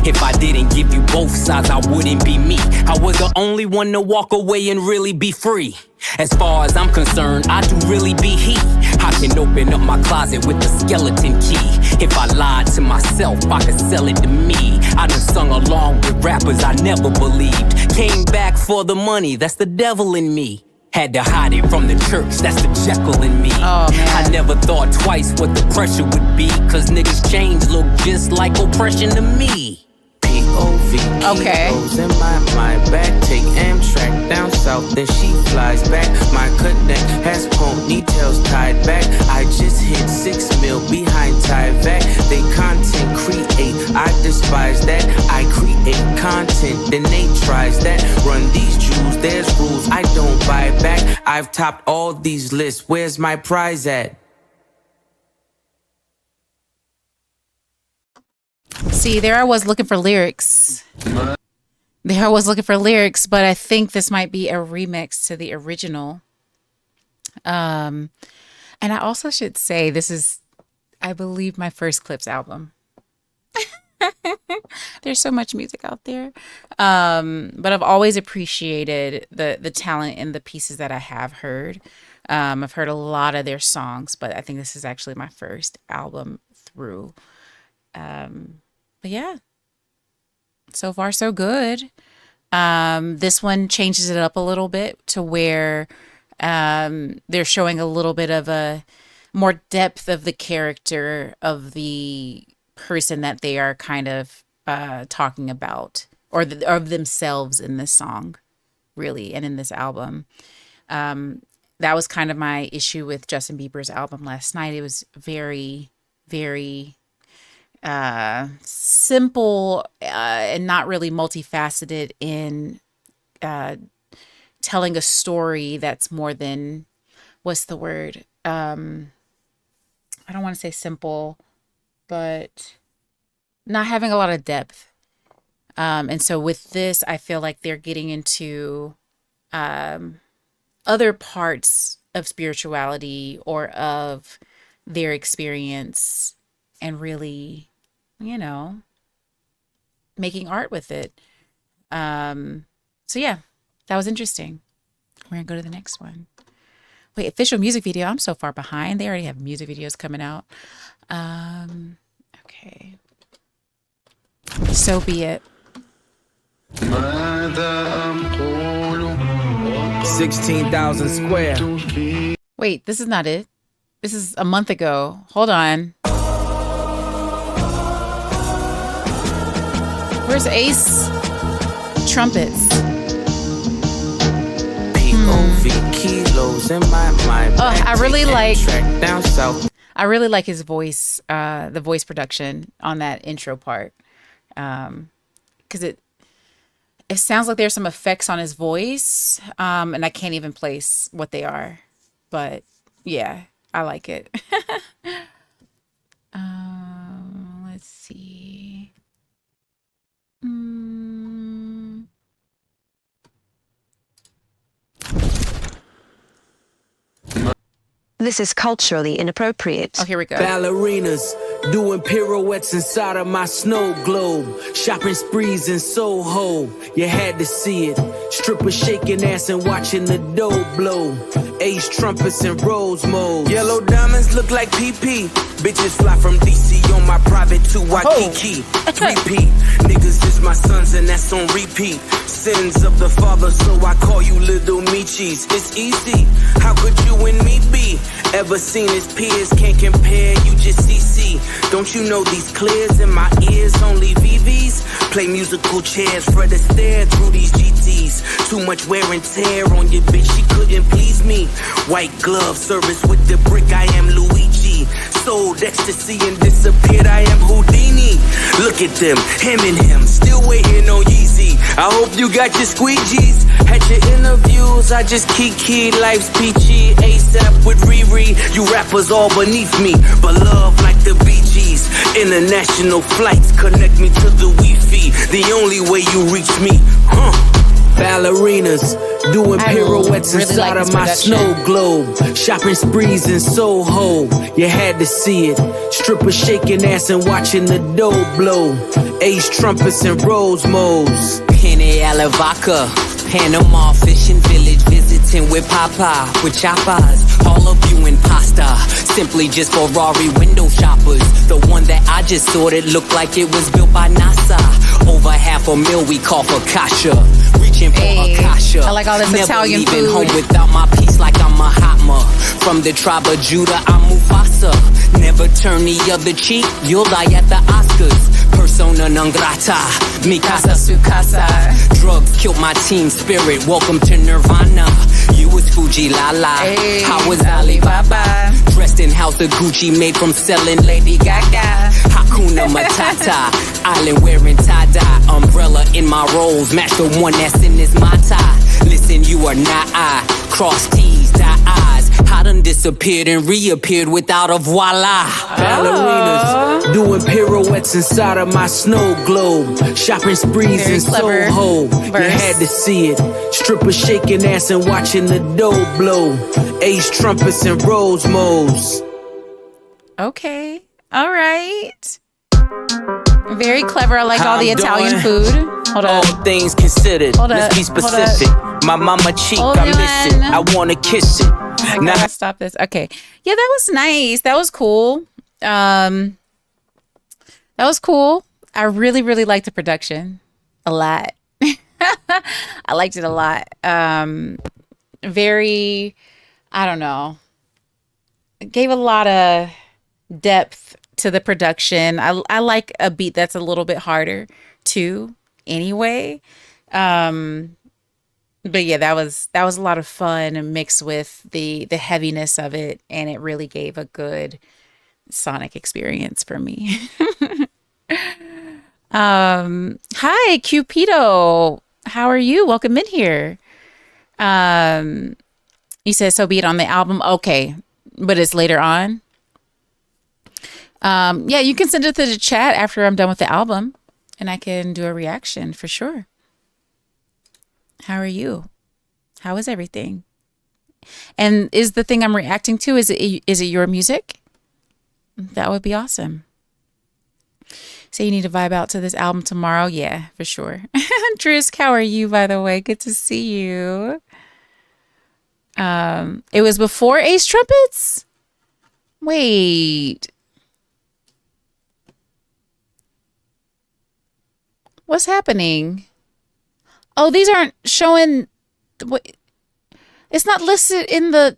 If I didn't give you both sides, I wouldn't be me. I was the only one to walk away and really be free. As far as I'm concerned, I do really be he. I can open up my closet with the skeleton key. If I lied to myself, I could sell it to me. I done sung along with rappers I never believed. Came back for the money, that's the devil in me. Had to hide it from the church, that's the Jekyll in me. Oh, man. I never thought twice what the pressure would be, cause niggas' chains look just like oppression to me. P.O.V. Okay. kilos in my mind. Back, take Amtrak down south, then she flies back. My connect has ponytails tied back. I just hit 6 mil behind Tyvek. They content create, I despise that. I create content, then they tries that. Run these jewels, there's rules I don't buy back. I've topped all these lists, where's my prize at? See, there I was looking for lyrics. But I think this might be a remix to the original. And I also should say this is, I believe, my first Clipse album. There's so much music out there. But I've always appreciated the talent in the pieces that I have heard. I've heard a lot of their songs, but I think this is actually my first album through. But yeah, so far so good. This one changes it up a little bit to where they're showing a little bit of a more depth of the character of the person that they are kind of talking about, or of themselves in this song, really, and in this album. That was kind of my issue with Justin Bieber's album last night. It was very, very simple and not really multifaceted in telling a story that's more than, what's the word? I don't want to say simple, but not having a lot of depth. And so with this, I feel like they're getting into other parts of spirituality or of their experience and really, making art with it. So yeah, that was interesting. We're gonna go to the next one. Wait, official music video. I'm so far behind. They already have music videos coming out. Okay. So Be It. 16,000 square. Wait, this is not it. This is a month ago. Hold on. Where's Ace? Trumpets. P.O.V. kilos in my mind. I really like Track down south. I really like his voice, the voice production on that intro part, because it sounds like there's some effects on his voice, and I can't even place what they are, but yeah, I like it. Let's see. This is culturally inappropriate. Oh, here we go. Ballerinas doing pirouettes inside of my snow globe. Shopping sprees in Soho, you had to see it. Strippers shaking ass and watching the dough blow. Ace trumpets and rose mode. Yellow diamonds look like PP. Bitches fly from DC on my private to Waikiki. 3P. Niggas is my sons and that's on repeat. Sins of the father, so I call you little Michis. It's easy. How could you and me be? Ever seen his peers? Can't compare, you just CC. Don't you know these clears in my ears? Only VVs. Play musical chairs, Fred Astaire through these GTs. Too much wear and tear on your bitch, she couldn't please me. White glove service with the brick, I am Luigi. Sold ecstasy and disappeared, I am Houdini. Look at them, him and him, still waiting on Yeezy. I hope you got your squeegees. Had your interviews, I just kiki. Life's peachy, ASAP with Riri. You rappers all beneath me, but love like the Bee Gees. International flights connect me to the Wi-Fi. The only way you reach me, Ballerinas doing pirouettes really inside like of my production. snow globe. Shopping sprees in Soho, you had to see it. Strippers shaking ass and watching the dough blow. Ace trumpets and rose modes. Penny Alavaca, Panama fishing village, visiting with Papa, with choppas. All of you in pasta, simply just Ferrari window shoppers. The one that I just sorted looked like it was built by NASA. Over $500,000 we call for Kasha. Reaching for Akasha. I like all this Never Italian leaving food. home without my piece like I'm a Hatma. From the tribe of Judah, I'm Mufasa. Never turn the other cheek, you'll die at the Oscars. Persona non grata, mi casa su casa. Drugs killed my team spirit, welcome to Nirvana. You was Fuji Lala, I was Alibaba. Dressed in house of Gucci, made from selling Lady Gaga. Hakuna Matata, island wearing tie-dye. Umbrella in my rolls, match the one that's in this Mata. Listen, you are not I, cross T's, dot I's. I done disappeared and reappeared without a voila. Ballerinas doing pirouettes inside of my snow globe. Shopping sprees Very in clever Soho, you verse. had to see it. Strippers shaking ass and watching the dough blow. Ace trumpets and rose modes. Okay. All right. Very clever. I like How all the I'm Italian doing? food. Hold All on. things considered, Hold let's up, be hold specific. My mama cheek, Hold I miss it. on. I wanna kiss it. I gotta stop this. Okay. Yeah, that was nice. That was cool. That was cool. I really, really liked the production a lot. I liked it a lot. Very, I don't know. It gave a lot of depth to the production. I like a beat that's a little bit harder too, anyway. But yeah, that was a lot of fun and mixed with the heaviness of it, and it really gave a good sonic experience for me. Hi, Cupido. How are you? Welcome in here. You said so be it on the album. Okay, but it's later on. Yeah, you can send it to the chat after I'm done with the album, and I can do a reaction for sure. How are you? How is everything? And is the thing I'm reacting to, is it your music? That would be awesome. So you need to vibe out to this album tomorrow? Yeah, for sure. Trisk, how are you, by the way? Good to see you. It was before Ace Trumpets? Wait. What's happening? Oh, these aren't showing. It's not listed in the.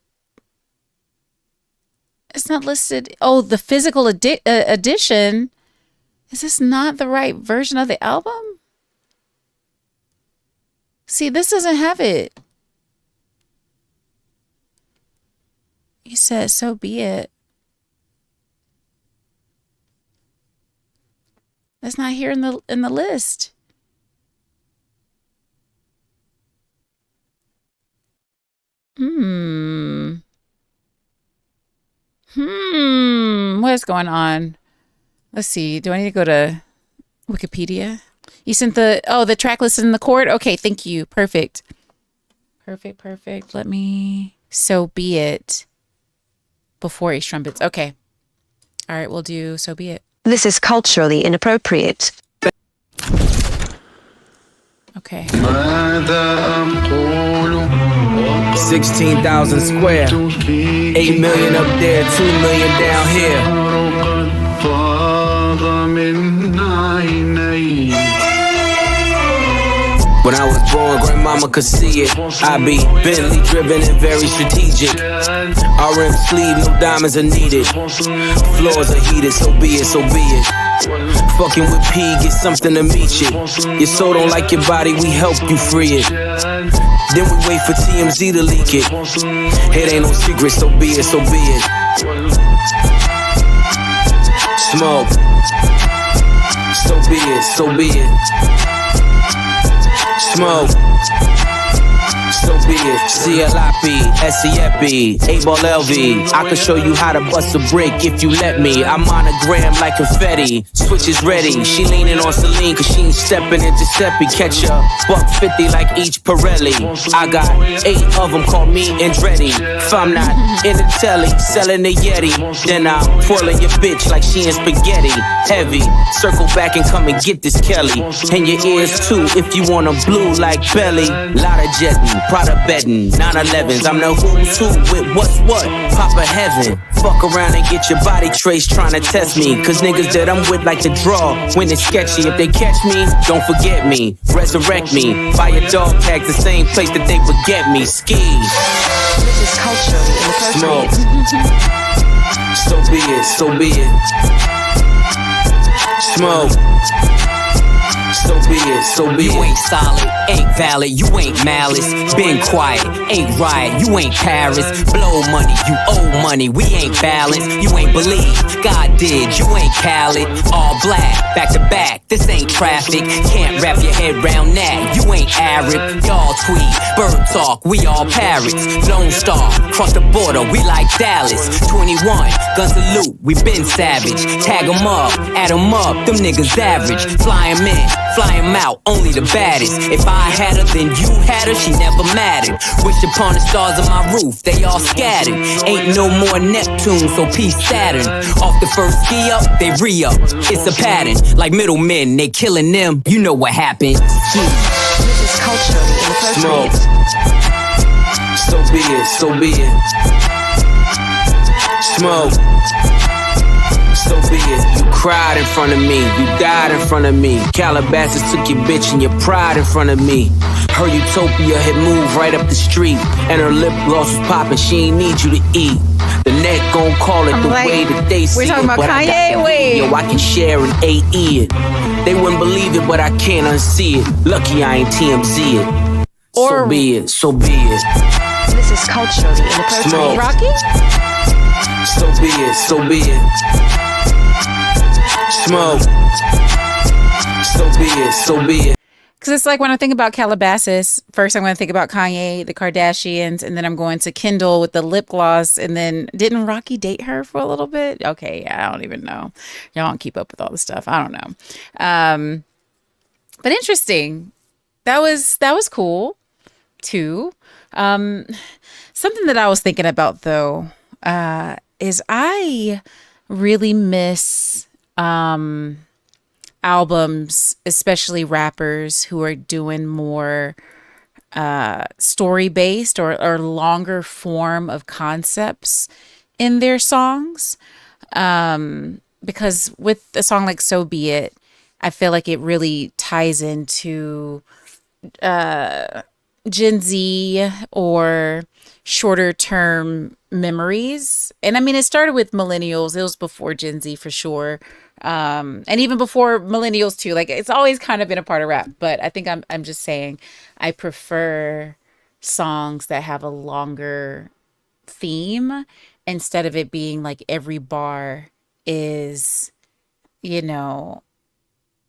It's not listed. Oh, the physical edition. Is this not the right version of the album? See, this doesn't have it. He said, "So be it." That's not here in the list. What's going on? Let's see. Do I need to go to Wikipedia? You sent the track list in the court? Okay, thank you. Perfect. Perfect. Let me So Be It before Ace Trumpets. Okay. All right, we'll do So Be It. This is culturally inappropriate. Okay. 16,000 square, 8 million up there, 2 million down here. When I was born, grandmama could see it. I be Bentley driven and very strategic. RM sleeve, no diamonds are needed. Floors are heated, so be it, so be it. Fucking with P, get something to meet you. Your soul don't like your body, we help you free it. Then we wait for TMZ to leak it. It ain't no secret, so be it, so be it. Smoke. So be it, so be it. Smoke. So be it. C-L-I-P, S-E-F-E, 8-ball LV. I can show you how to bust a brick if you let me. I'm monogram like confetti. Switch is ready. She leaning on Celine cause she ain't stepping in Giuseppe. Catch up, $150 like each Pirelli. I got 8 of them, call me Andretti. If I'm not in the telly, selling the Yeti, then I'm twirling your bitch like she in spaghetti. Heavy, circle back and come and get this Kelly. And your ears too, if you want 'em blue like Belly. Lot of jetting, Prada bedding, 911s. I'm the who's who with what's what. Papa heaven, fuck around and get your body traced trying to test me. Cause niggas that I'm with like to draw when it's sketchy. If they catch me, don't forget me. Resurrect me, buy a dog tag the same place that they would get me. Ski. This is culturally inappropriate. So be it, so be it. Smoke. So be it, so be it. You ain't solid, ain't valid, you ain't malice. Been quiet, ain't riot, you ain't Paris. Blow money, you owe money, we ain't balanced. You ain't believe, God did, you ain't Khaled. All black, back to back, this ain't traffic. Can't wrap your head round that, you ain't Arab. Y'all tweet, bird talk, we all parrots. Lone Star, cross the border, we like Dallas. 21, guns salute, we been savage. Tag 'em up, add 'em up, them niggas average. Fly 'em in, fly 'em out, only the baddest. If I had her, then you had her, she never mattered. Wish upon the stars of my roof, they all scattered. Ain't no more Neptune, so peace Saturn. Off the first ski up, they re-up. It's a pattern, like middlemen, they killing them. You know what happened. This is culturally inappropriate. So be it, so be it. Smoke. So be it. You cried in front of me, you died in front of me. Calabasas took your bitch and your pride in front of me. Her utopia had moved right up the street, and her lip gloss was popping, she ain't need you to eat. The net gon' call it way that they see we're talking it, about but I got Kanye, that video I can share and AE it. They wouldn't believe it, but I can't unsee it. Lucky I ain't TMZ it. So be it, so be it. This is culturally inappropriate. Smoke. Rocky? So be it, so be it. Smoke. So be it, so be it. Because it's like when I think about Calabasas, first I'm going to think about Kanye, the Kardashians, and then I'm going to Kendall with the lip gloss. And then didn't Rocky date her for a little bit? Okay, yeah, I don't even know. Y'all don't keep up with all the stuff. I don't know. But interesting. That was cool too. Something that I was thinking about though is I really miss albums, especially rappers who are doing more story based or longer form of concepts in their songs. Because with a song like So Be It, I feel like it really ties into Gen Z or shorter term memories. And I mean, it started with millennials. It was before Gen Z for sure. And even before millennials too. Like it's always kind of been a part of rap, but I think I'm just saying I prefer songs that have a longer theme instead of it being like every bar is, you know,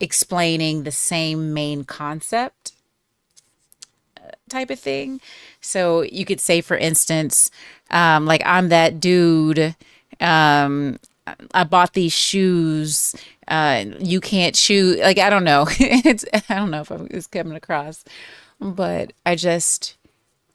explaining the same main concept type of thing. So you could say, for instance, like, I'm that dude. Um, I bought these shoes. You can't shoot. Like, I don't know. I don't know if it's coming across, but I just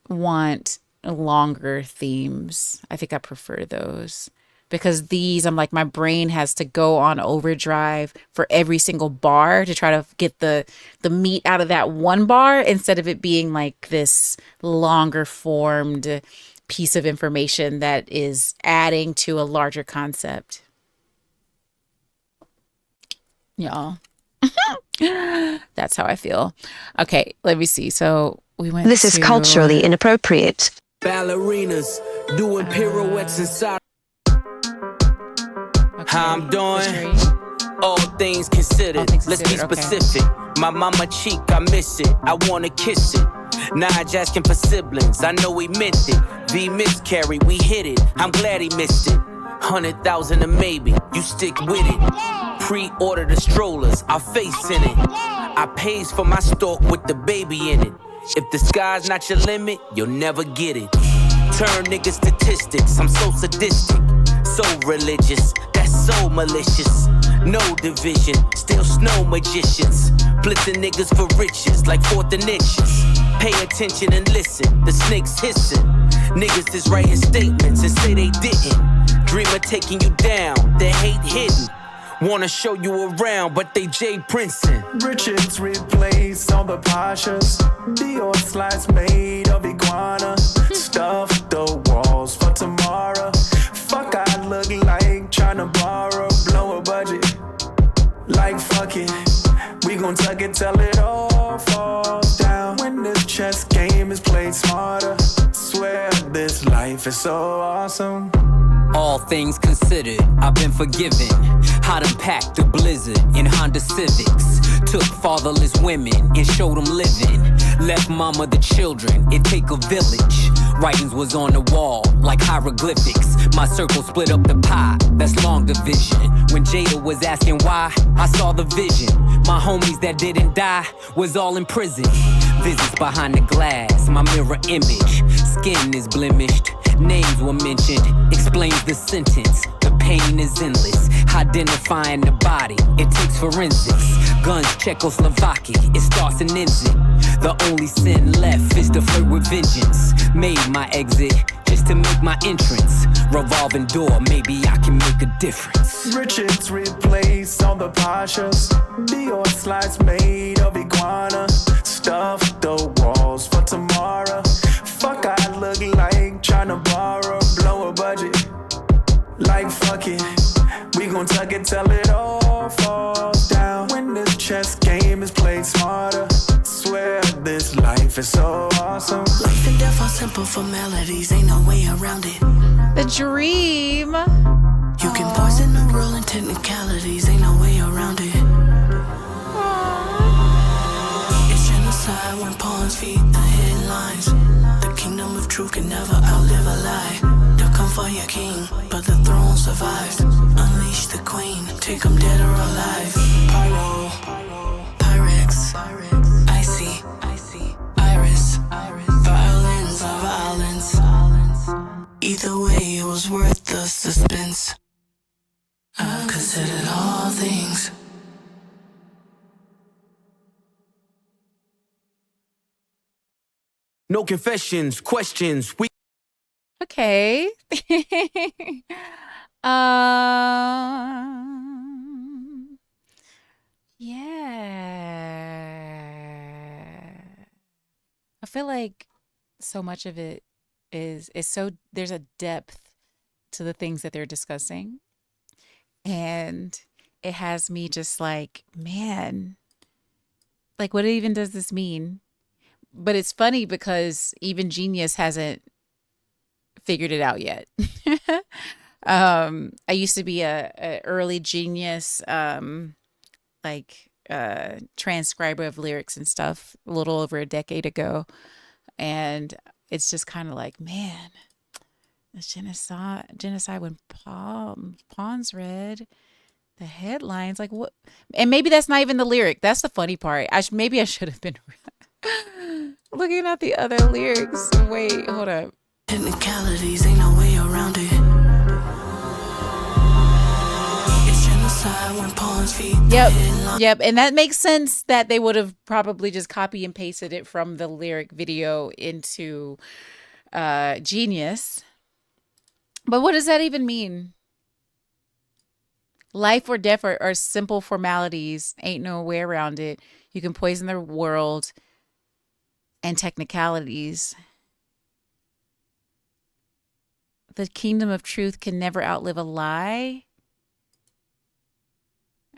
want longer themes. I think I prefer those because these, I'm like, my brain has to go on overdrive for every single bar to try to get the meat out of that one bar instead of it being like this longer formed piece of information that is adding to a larger concept. Y'all. That's how I feel. Okay, let me see. So we went This is culturally inappropriate. Ballerinas doing pirouettes inside. How I'm doing? All things considered. Let's be specific. My mama cheek, I miss it. I wanna kiss it. Nige asking for siblings. I know he meant it. V miscarry, we hit it. I'm glad he missed it. 100,000 a maybe. You stick with it. Pre-order the strollers. Our face in it. I pays for my stalk with the baby in it. If the sky's not your limit, you'll never get it. Turn niggas statistics. I'm so sadistic. So religious, that's so malicious. No division, still snow magicians. Blitzing niggas for riches, like 4th and inches. Pay attention and listen, the snakes hissing. Niggas is writing statements and say they didn't. Dreamer taking you down, the hate hidden. Wanna show you around, but they Jay Princeton. Riches replace all the Pashas. Dior slides made of iguana. Stuff the walls for tomorrow. Fuck, I look like tryna borrow, blow a budget. Like fuck it, we gon' tuck it till it all falls down. When this chess game is played smarter, swear this life is so awesome. All things considered, I've been forgiven. I done packed the blizzard in Honda Civics. Took fatherless women and showed them living. Left mama the children, it take a village. Writings was on the wall like hieroglyphics. My circle split up the pie, that's long division. When Jada was asking why, I saw the vision. My homies that didn't die was all in prison. Visits behind the glass, my mirror image. Skin is blemished, names were mentioned. Explains the sentence, the pain is endless. Identifying the body, it takes forensics. Guns Czechoslovakia, it starts and ends it. The only sin left is to flirt with vengeance. Made my exit just to make my entrance. Revolving door, maybe I can make a difference. Riches replace all the Pashas. Dior slides made of iguana. Stuff the walls for tomorrow. Fuck, I look like tryna borrow, blow a budget. Like fuck it, we gon' tuck it till it all falls down. When this chess game is played smarter, swear this life is so awesome. Life and death are simple formalities, ain't no way around it. The dream. You can poison the world in technicalities, ain't no way around it. It's genocide when pawns feed the headlines. The kingdom of truth can never outlive a lie. They'll come for your king, but the throne survives. Unleash the queen, take them dead or alive. Pyro, Pyrex, Icy, Iris, violence of violence. Either way, it was worth the suspense. I've considered all things. No confessions, questions. We Okay. Yeah. I feel like so much of it is so, there's a depth to the things that they're discussing, and it has me just like, man, like, what even does this mean? But it's funny because even genius hasn't figured it out yet. I used to be a early genius, transcriber of lyrics and stuff a little over a decade ago. And it's just kind of like, man, The genocide when pawns read the headlines. Like what? And maybe that's not even the lyric. That's the funny part. Maybe I should have been looking at the other lyrics. Wait, hold up. Technicalities, ain't no way around it. It's genocide when pawns feed the Yep. headline. Yep. And that makes sense that they would have probably just copy and pasted it from the lyric video into Genius. But what does that even mean? Life or death are simple formalities. Ain't no way around it. You can poison the world and technicalities. The kingdom of truth can never outlive a lie.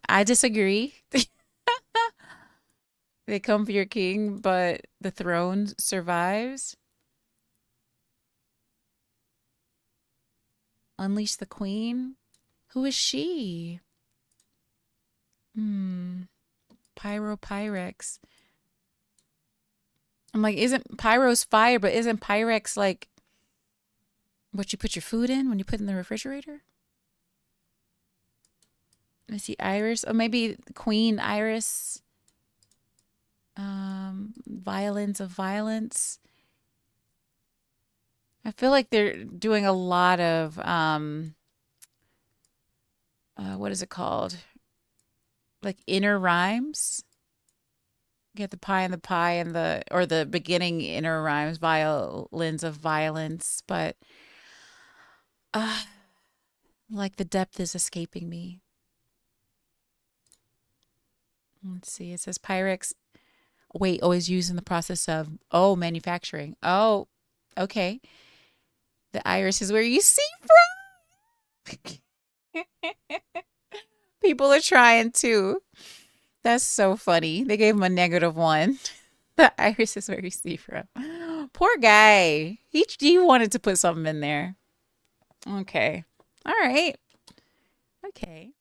I disagree. They come for your king, but the throne survives. Unleash the queen. Who is she? Pyrex. I'm like, isn't Pyro's fire, but isn't Pyrex like what you put your food in when you put it in the refrigerator? I see Iris. Oh, maybe Queen Iris. Violence of violence. I feel like they're doing a lot of what is it called? Like inner rhymes. Get the pie and the pie and the beginning inner rhymes, violins of violence, but like the depth is escaping me. Let's see. It says Pyrex. Wait, always used in the process of manufacturing. Oh, okay. The iris is where you see from. People are trying to. That's so funny. They gave him a -1. The iris is where you see from. Poor guy. He wanted to put something in there. Okay. All right. Okay.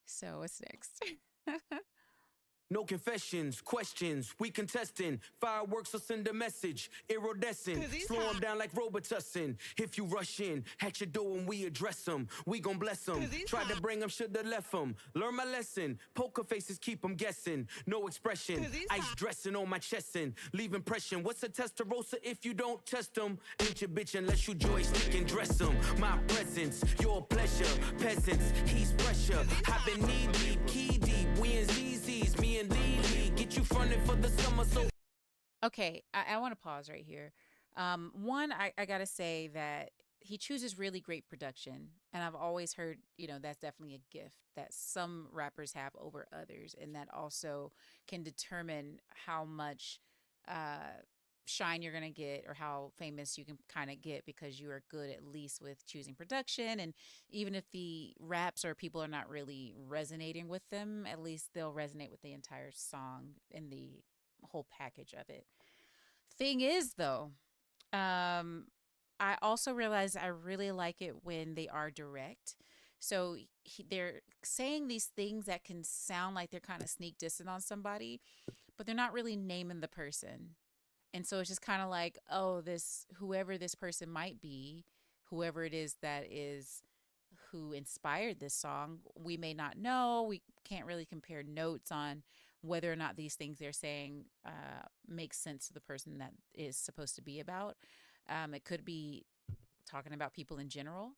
So what's next? No confessions, questions, we contesting. Fireworks will send a message, iridescent. Slow them down like Robitussin. If you rush in, at your door and we address them, we gon' bless them. Tried to bring them, shoulda left them. Learn my lesson, poker faces keep them guessing. No expression, ice dressing on my chest and leave impression. What's a testarossa if you don't test them? Ain't your bitch unless you joystick and dress them. My presence, your pleasure. Peasants, he's pressure. I've been knee deep, key deep, we in ZZ's, me and Lee get you fronted for the summer, so. Okay, I want to pause right here. One, I gotta say that he chooses really great production, and I've always heard, that's definitely a gift that some rappers have over others, and that also can determine how much uh, shine you're gonna get or how famous you can kind of get because you are good at least with choosing production, and even if the raps or people are not really resonating with them, at least they'll resonate with the entire song and the whole package of it. Thing is, though, um, I also realize I really like it when they are direct. So they're saying these things that can sound like they're kind of sneak dissing on somebody, but they're not really naming the person. And so it's just kind of like, oh, whoever this person might be, whoever it is that is who inspired this song, we may not know. We can't really compare notes on whether or not these things they're saying make sense to the person that is supposed to be about. It could be talking about people in general,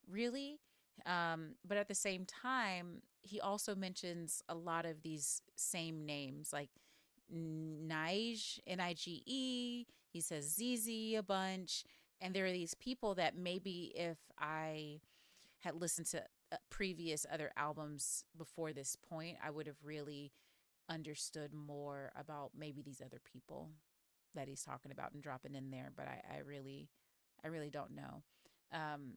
really. But at the same time, he also mentions a lot of these same names like Nige, Nige. He says ZZ a bunch. And there are these people that maybe if I had listened to previous other albums before this point, I would have really understood more about maybe these other people that he's talking about and dropping in there. But I really don't know. Um,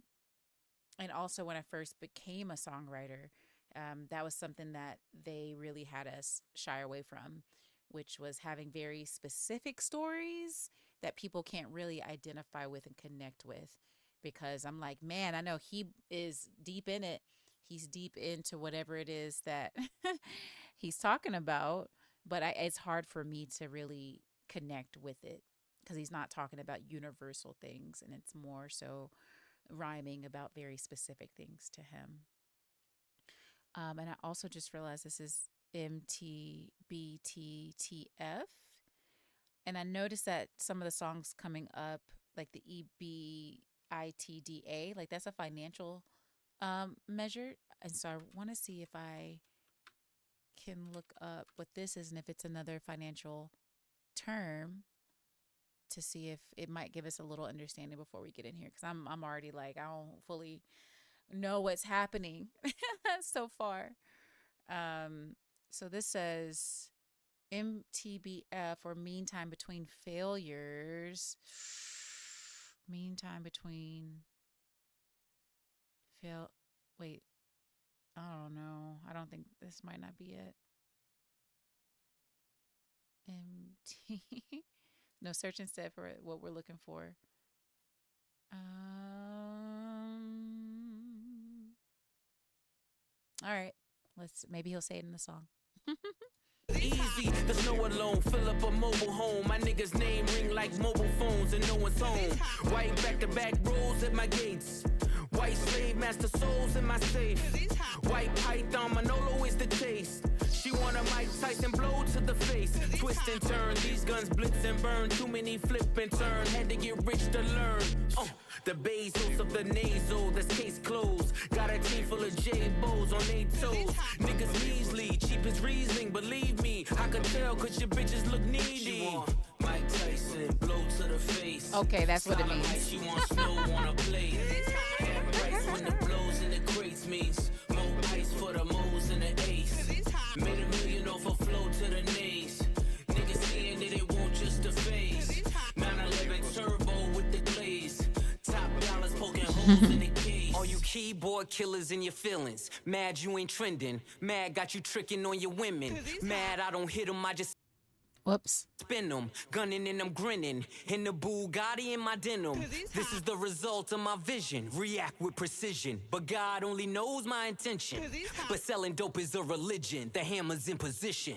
and also, when I first became a songwriter, that was something that they really had us shy away from, which was having very specific stories that people can't really identify with and connect with. Because I'm like, man, I know he is deep in it. He's deep into whatever it is that he's talking about, but it's hard for me to really connect with it. because he's not talking about universal things, and it's more so rhyming about very specific things to him. And I also just realized this is M.T.B.T.T.F. And I noticed that some of the songs coming up, like the E.B.I.T.D.A, like that's a financial measure. And so I want to see if I can look up what this is and if it's another financial term to see if it might give us a little understanding before we get in here. Because I'm already like, I don't fully know what's happening so far. So this says M.T.B.T.F, or mean time between failures. Mean time between fail. Wait, I don't know. I don't think this might not be it. M.T. No, search instead for what we're looking for. All right. Maybe he'll say it in the song. Easy, there's no one alone. Fill up a mobile home. My nigga's name ring like mobile phones and no one's home. White back-to-back rolls at my gates. White slave master souls in my safe. White python Manolo is the taste. She want a Mike Tyson blow to the face. Twist and turn, these guns blitz and burn. Too many flip and turn, had to get rich to learn. The Bezos of the nasal, that's case closed. Got a team full of J-Bows on 8 toes. Niggas measly, cheap as Riesling, believe me. I could tell cause your bitches look needy. She want Mike Tyson, blow to the face. Okay, that's what it means. She wants snow on a plate. Half price when the blows in the crates means more ice for the moles and the ace. Made $1 million off a flow to the nays. Niggas saying that it won't just a phase. 911 turbo with the glaze. Top dollars poking holes in the case. All you keyboard killers in your feelings. Mad you ain't trending. Mad got you tricking on your women. Mad I don't hit them, I just Whoops. spin them, gunning and I'm grinning. In the Bugatti in my denim. This is the result of my vision. React with precision. But God only knows my intention. But selling dope is a religion. The hammer's in position.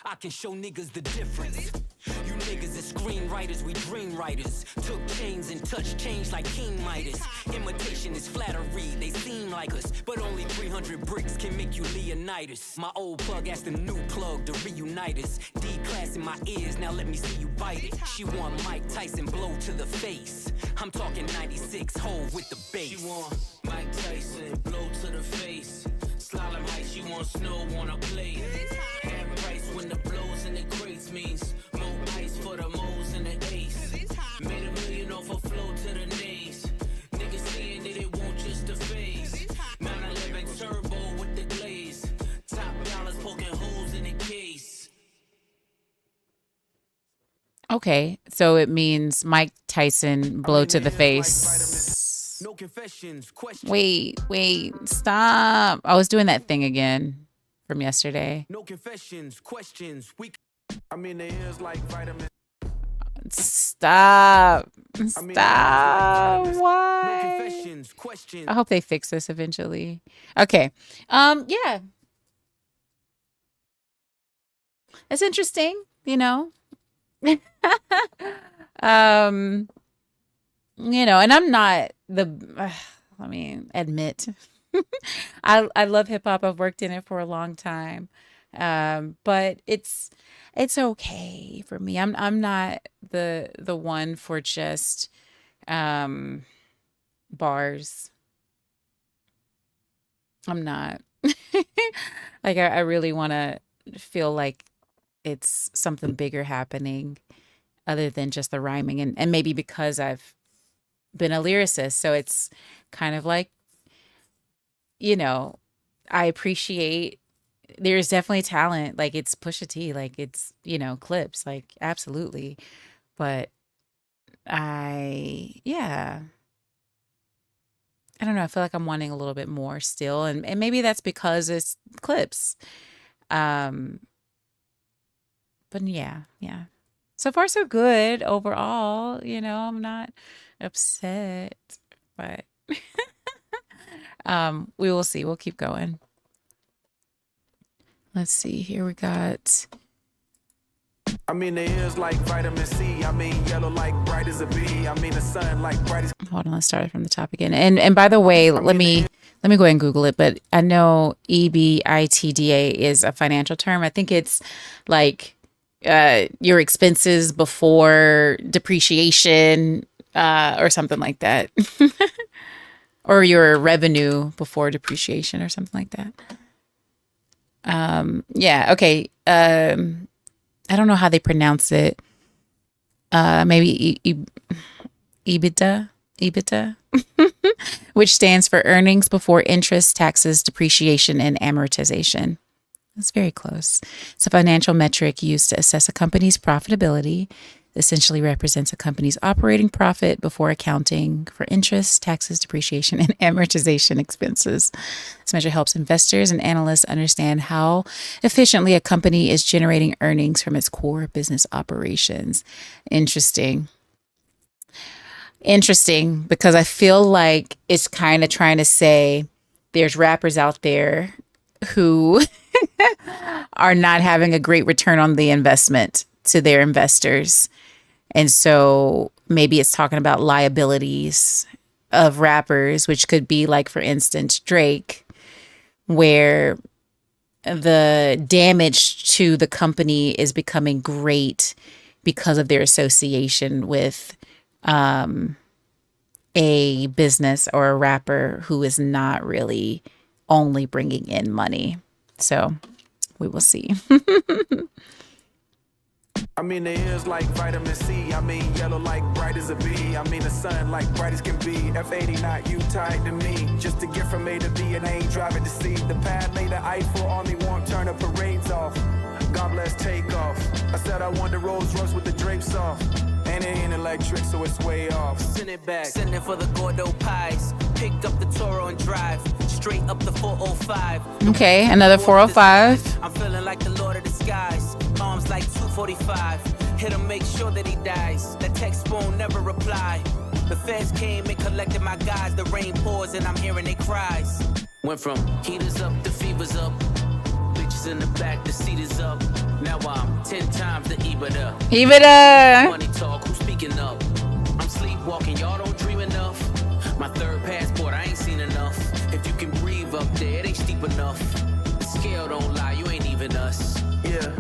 I can show niggas the difference. You niggas is screenwriters, we dream writers. Took chains and touched change like King Midas. Imitation is flattery, they seem like us. But only 300 bricks can make you Leonidas. My old plug asked the new plug to reunite us. D-class in my ears, now let me see you bite it. She want Mike Tyson blow to the face. I'm talking 96 Hov with the bass. She want Mike Tyson, blow to the face. Slalom height, she want snow on a plate. Half price when the blows in the crates means more ice for the moles and the ace. Made $1 million off a flow to the nays. Niggas saying that it won't just a phase. 911 turbo with the glaze. Top dollars poking holes in the case. Okay, so it means Mike Tyson blow to the face. No confessions, questions. Wait, stop. I was doing that thing again from yesterday. No confessions, questions. I mean, there is like vitamin. Stop. Like Why? No confessions, questions. I hope they fix this eventually. Okay. Yeah. It's interesting, you know. You know, and I'm not let me admit, I love hip hop. I've worked in it for a long time. But it's okay for me. I'm not the one for just bars. I'm not. Like I really want to feel like it's something bigger happening other than just the rhyming, and maybe because I've been a lyricist, so it's kind of like, you know, I appreciate there's definitely talent, like it's Pusha T, like it's, you know, Clipse, like absolutely, but I don't know, I feel like I'm wanting a little bit more still, and maybe that's because it's Clipse. But yeah. So far, so good overall. You know, I'm not upset, but we will see. We'll keep going. Let's see. Here we got I mean, the ears like vitamin C. I mean, yellow like bright as a bee. I mean, the sun like bright as... Hold on, let's start from the top again. And by the way, let me go ahead and Google it. But I know E.B.I.T.D.A is a financial term. I think it's like your expenses before depreciation or something like that. Or your revenue before depreciation or something like that. Yeah, okay. I don't know how they pronounce it. Maybe EBITDA, EBITDA, which stands for earnings before interest, taxes, depreciation, and amortization. That's very close. It's a financial metric used to assess a company's profitability. It essentially represents a company's operating profit before accounting for interest, taxes, depreciation, and amortization expenses. This measure helps investors and analysts understand how efficiently a company is generating earnings from its core business operations. Interesting, because I feel like it's kind of trying to say there's rappers out there who are not having a great return on the investment to their investors. And so maybe it's talking about liabilities of rappers, which could be like, for instance, Drake, where the damage to the company is becoming great because of their association with a business or a rapper who is not really only bringing in money. So we will see. I mean, the ears like vitamin C. I mean, yellow like bright as a bee. I mean, the sun like bright as can be. F.I.C.O not you tied to me. Just to get from A to B and I ain't driving to see. The pad later, Eiffel Army won't turn the parades off. God bless takeoff. I said I want the Rolls Royce with the drapes off. And it ain't electric, so it's way off. Send it back, send it for the Gordo pies. Pick up the Toro and drive straight up the 405. Okay, another 405. I'm feeling like the Lord of the Skies. Arms like 245. Hit him, make sure that he dies. That text won't never reply. The feds came and collected my guys. The rain pours and I'm hearing their cries. Went from heaters up to fevers up. Bitches in the back, the seat is up. Now I'm 10 times the E.B.I.T.D.A. E.B.I.T.D.A. Money talk, who's speaking up? I'm sleepwalking, y'all don't dream enough. My third passport, I ain't seen enough. If you can breathe up there, it ain't steep enough. The scale don't lie, you ain't even us. Yeah.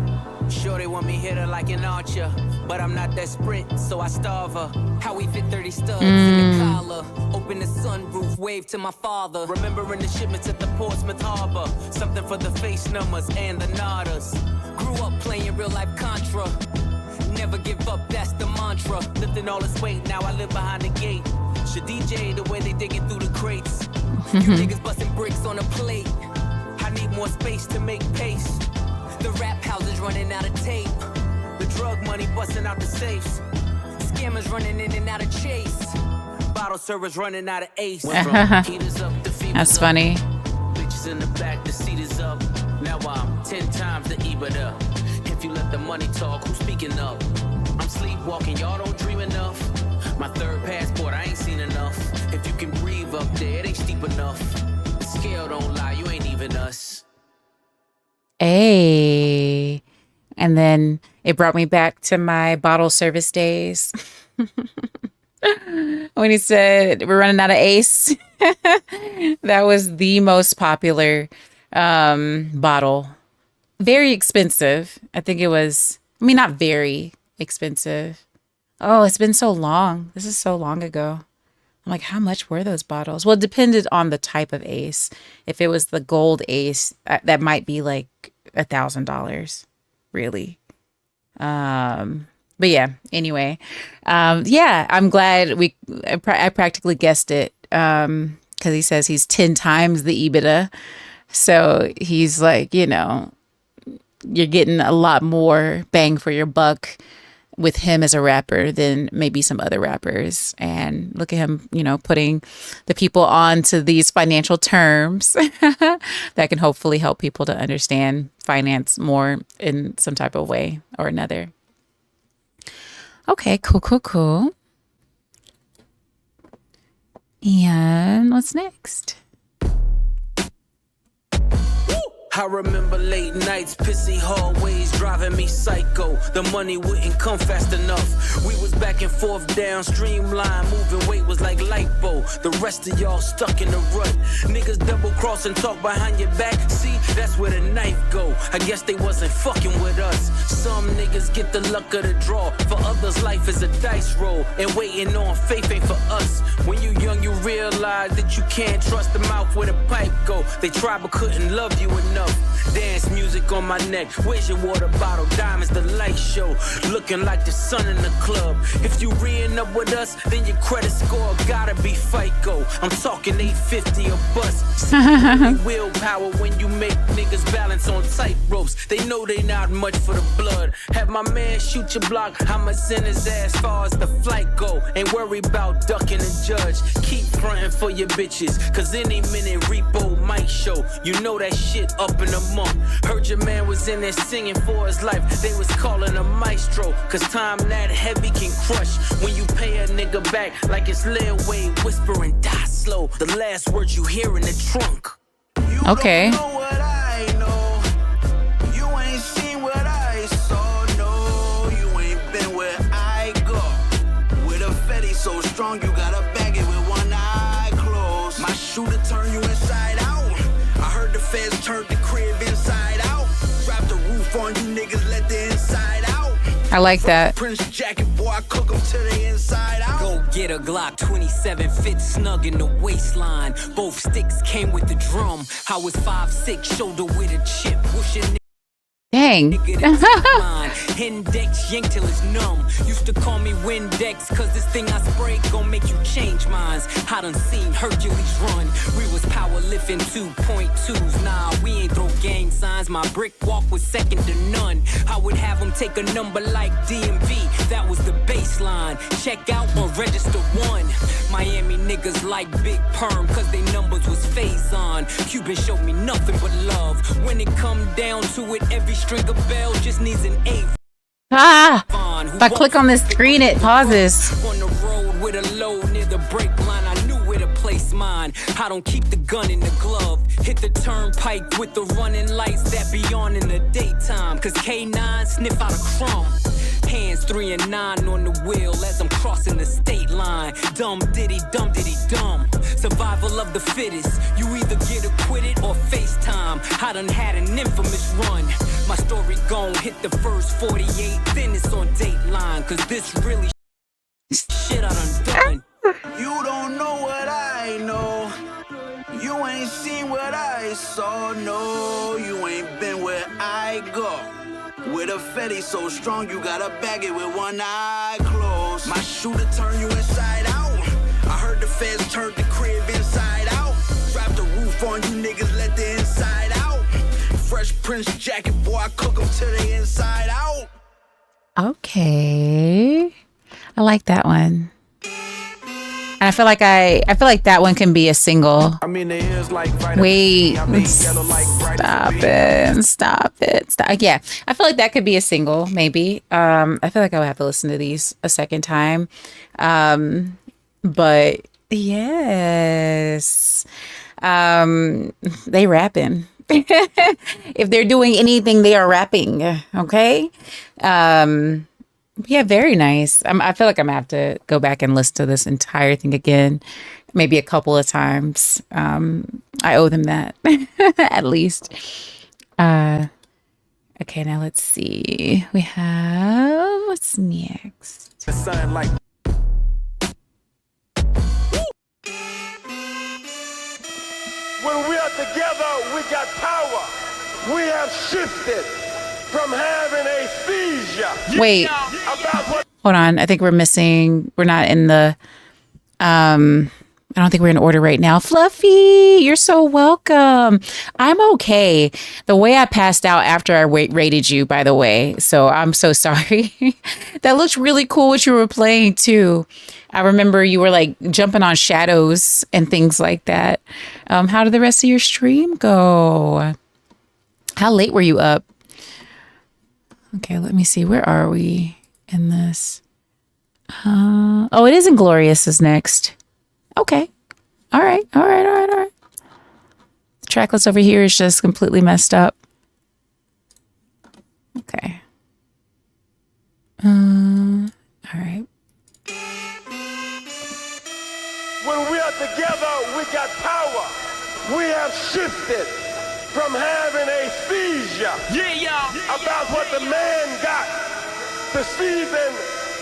Sure they want me hit her like an archer, but I'm not that sprint, so I starve her. How we fit 30 studs in the collar. Open the sunroof, wave to my father. Remembering the shipments at the Portsmouth Harbor. Something for the face numbers and the nodders. Grew up playing real life Contra. Never give up, that's the mantra. Lifting all this weight, now I live behind the gate. Should DJ the way they digging through the crates. You niggas busting bricks on a plate. I need more space to make pace. The rap house is running out of tape. The drug money busting out the safes. Scammers running in and out of Chase. Bottle servers running out of Ace. That's funny. Bitches in the back, the seat is up. Now I'm 10 times the E.B.I.T.D.A. If you let the money talk, who's speaking up? I'm sleepwalking, y'all don't dream enough. My third passport, I ain't seen enough. If you can breathe up there, it ain't steep enough. The scale don't lie, you ain't even us. Hey. And then it brought me back to my bottle service days. When he said we're running out of Ace. That was the most popular bottle. Very expensive. I think it was, I mean, not very expensive. Oh, it's been so long. This is so long ago. I'm like, how much were those bottles? Well, it depended on the type of Ace. If it was the gold Ace, that might be like $1,000, really. But yeah, anyway, yeah, I'm glad I practically guessed it. Cause he says he's 10 times the E.B.I.T.D.A. So he's like, you know, you're getting a lot more bang for your buck with him as a rapper than maybe some other rappers. And look at him, you know, putting the people on to these financial terms that can hopefully help people to understand finance more in some type of way or another. Okay, cool. And what's next? I remember late nights, pissy hallways driving me psycho. The money wouldn't come fast enough. We was back and forth down streamline, moving weight was like lipo. The rest of y'all stuck in the rut. Niggas double cross and talk behind your back. See, that's where the knife go. I guess they wasn't fucking with us. Some niggas get the luck of the draw. For others, life is a dice roll. And waiting on faith ain't for us. When you young, you realize that you can't trust the mouth where the pipe go. They tried but couldn't love you enough. Dance music on my neck. Where's your water bottle? Diamonds, the light show. Looking like the sun in the club. If you re-ing up with us, then your credit score gotta be FICO. I'm talking 850 a bus. Willpower when you make niggas balance on tight ropes. They know they not much for the blood. Have my man shoot your block. I'ma send his ass far as the flight go. Ain't worry about ducking the judge. Keep frontin' for your bitches. Cause any minute repo might show. You know that shit up in a month. Heard your man was in there singing for his life. They was calling a maestro. Cause time that heavy can crush. When you pay a nigga back like it's Lil Wayne whispering die slow. The last words you hear in the trunk. Okay. You don't know what I know. You ain't seen what I saw. No, you ain't been where I go. With a Fetty so strong, you gotta bag it with one eye closed. My shooter turn you inside out. I heard the feds turned the crib inside out. Drop the roof on you niggas, let the inside out. I like that. Prince jacket, boy, I cook them to the inside out. Go get a Glock 27, fit snug in the waistline. Both sticks came with the drum. I was 5'6", shoulder with a chip. Whooshing Dang. Index yank till it's numb. Used to call me Windex, cause this thing I spray gon' make you change minds. I done seen Hercules run. We was power lifting 2.2s. Nah, we ain't throw gang signs. My brick walk was second to none. I would have them take a number like DMV. That was the baseline. Check out or register one. Miami niggas like Big Perm, cause they numbers was phase on. Cuban showed me nothing but love. When it come down to it, every string of bell just needs an A. If I click on this screen, it pauses. On the road with a load near the brake line, I knew where to place mine. I don't keep the gun in the glove. Hit the turnpike with the running lights that be on in the daytime. Cause K9 sniff out a crumb. Hands 3 and 9 on the wheel as I'm crossing the state line. Dumb diddy dumb. Survival of the fittest. You either get acquitted or FaceTime. I done had an infamous run. My story gon' hit the first 48, then it's on Dateline. Cause this really shit I done. You don't know what I know. You ain't seen what I saw. No, you ain't been where I go. With a Fetty so strong, you gotta bag it with one eye closed. My shooter turn you inside out. I heard the feds turned the crib inside out. Drop the roof on you niggas, let the inside out. Fresh Prince jacket, boy, I cook them to the inside out. Okay. I like that one. And I feel like that one can be a single. I mean, there is like Wait, stop it. Yeah, I feel like that could be a single, maybe. I feel like I would have to listen to these a second time. But yes, they rapping. If they're doing anything, they are rapping. Okay. Yeah, very nice. I feel like I'm gonna have to go back and listen to this entire thing again, maybe a couple of times. I owe them that at least. Okay, now let's see. We have what's next? When we are together, we got power. We have shifted from having a seizure. Wait, hold on. I think we're not in the, I don't think we're in order right now. Fluffy, you're so welcome. I'm okay. The way I passed out after I rated you, by the way. So I'm so sorry. That looks really cool what you were playing too. I remember you were like jumping on shadows and things like that. How did the rest of your stream go? How late were you up? Okay, let me see. Where are we in this? Oh, it is Inglorious is next. Okay. All right. track list over here is just completely messed up. Okay. All right. When we are together, we got power. We have shifted from having a seizure about what the man got to season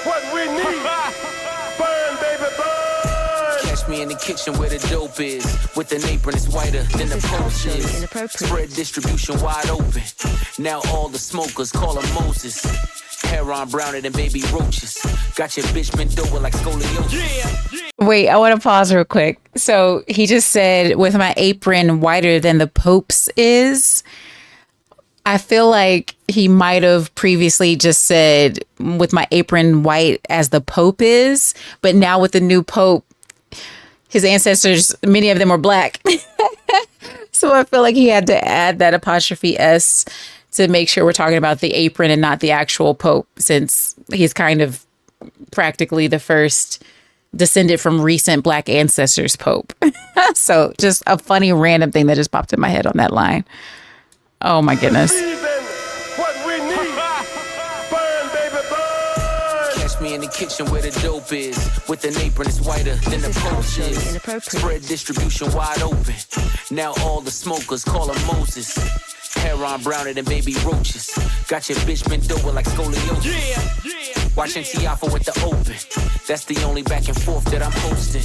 what we need. Burn, baby, burn. Catch me in the kitchen where the dope is. With an apron, it's whiter than the post is. Spread distribution wide open. Now all the smokers call him Moses. Hair on browner than baby roaches. Got your bitch bent over like scoliosis. Wait, I want to pause real quick. So he just said, with my apron whiter than the Pope's is. I feel like he might have previously just said, with my apron white as the Pope is. But now with the new Pope, his ancestors, many of them were black. So I feel like he had to add that apostrophe S to make sure we're talking about the apron and not the actual Pope, since he's kind of practically the first descended from recent black ancestors Pope. So just a funny random thing that just popped in my head on that line. Oh my goodness. What we need. Burn, baby, burn. Catch me in the kitchen where the dope is. With an apron, it's whiter than the post is. Spread distribution wide open. Now all the smokers call him Moses. Hair on browner than baby roaches. Got your bitch bent over like scoliosis. Watching T.I.F. with the open. That's the only back and forth that I'm hosting.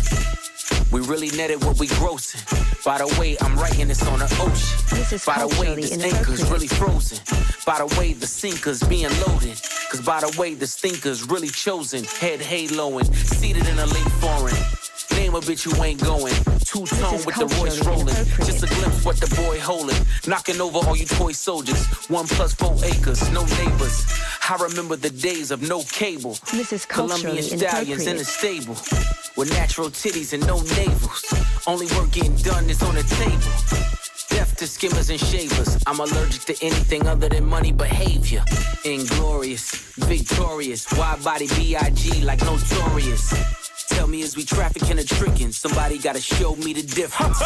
We really netted what we grossing. By the way, I'm writing this on the ocean. By the way, this anchor's really frozen. By the way, the sinker's being loaded. Cause by the way, the stinker's really chosen. Head haloing, seated in a late foreign. Name a bitch you ain't going. Two-tone with the Royce rolling. Just a glimpse what the boy holding. Knocking over all you toy soldiers. 1+4 acres, no neighbors. I remember the days of no cable. Colombian stallions in a stable. With natural titties and no navels. Only work getting done is on the table. Deaf to skimmers and shavers. I'm allergic to anything other than money behavior. Inglorious, victorious. Wide body B.I.G. like notorious. Tell me, is we trafficking or tricking? Somebody gotta show me the difference.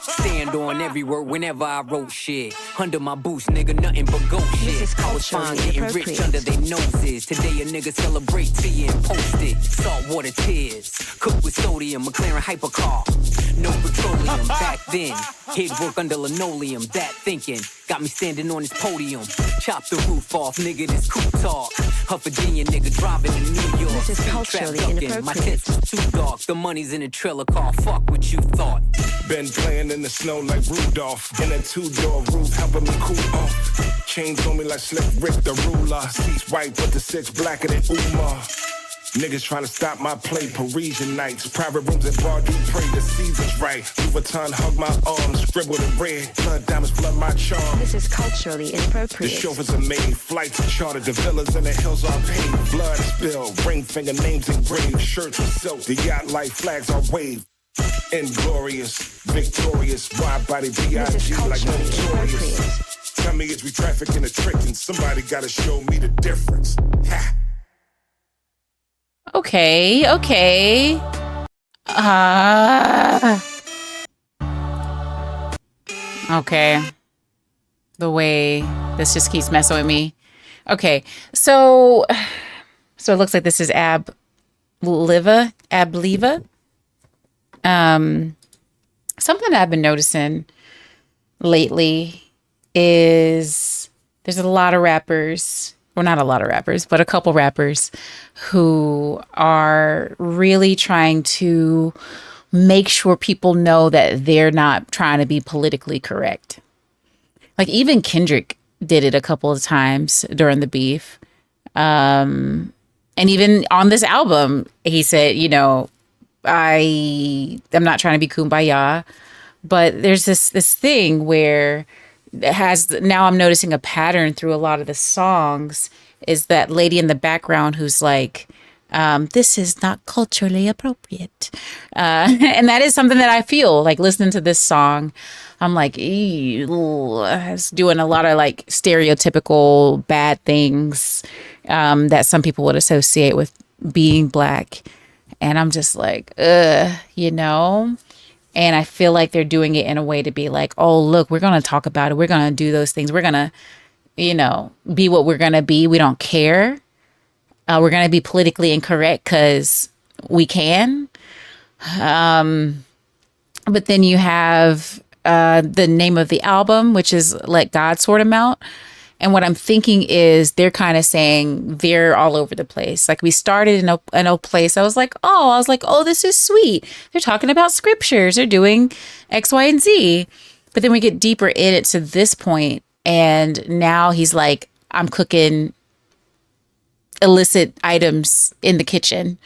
Stand on every word whenever I wrote shit. Under my boots, nigga, nothing but goat shit. I was fine getting rich under their noses. Today a nigga celebrate to you and post it. Saltwater tears, cooked with sodium, McLaren hypercar. No petroleum back then. Head work under linoleum, that thinking. Got me standing on this podium. Chop the roof off, nigga, this coupe talk. A Virginia nigga driving in New York. This is culturally inappropriate. My tits was too dark. The money's in a trailer car. Fuck what you thought. Been playing in the snow like Rudolph. In a two-door roof, helping me cool off. Chains on me like Slick Rick the ruler. Seats white, but the six blacker than Umar. Niggas trying to stop my play, Parisian nights. Private rooms at Bar du Pray, the season's right. Louis Vuitton hug my arms, scribbled in red. Blood diamonds flood my charm. This is culturally inappropriate. The chauffeurs are made, flights are chartered, the villas and the hills are paved. Blood spilled, ring finger names engraved. Shirts with silk, the yacht light flags are waved. Inglorious, victorious, wide body B.I.G. like notorious. Tell me, is we trafficking or tricking? Somebody gotta show me the difference. Ha! Okay. Okay. The way this just keeps messing with me. Okay. So it looks like this is Ab-Liva. Something I've been noticing lately is there's a lot of rappers, well, not a lot of rappers, but a couple rappers who are really trying to make sure people know that they're not trying to be politically correct. Like even Kendrick did it a couple of times during the beef. And even on this album, he said, you know, I'm not trying to be kumbaya, but there's this thing where it has, now I'm noticing a pattern through a lot of the songs, is that lady in the background who's like, this is not culturally appropriate. And that is something that I feel like listening to this song. I'm like, it's doing a lot of like stereotypical bad things that some people would associate with being black. And I'm just like, you know, And I feel like they're doing it in a way to be like, oh, look, we're going to talk about it. We're going to do those things. We're going to, be what we're going to be. We don't care. We're going to be politically incorrect because we can. But then you have the name of the album, which is Let God Sort 'Em Out. And what I'm thinking is they're kind of saying they're all over the place. Like we started in a place. I was like, oh, this is sweet. They're talking about scriptures. They're doing X, Y, and Z. But then we get deeper in it to this point, and now he's like, I'm cooking illicit items in the kitchen,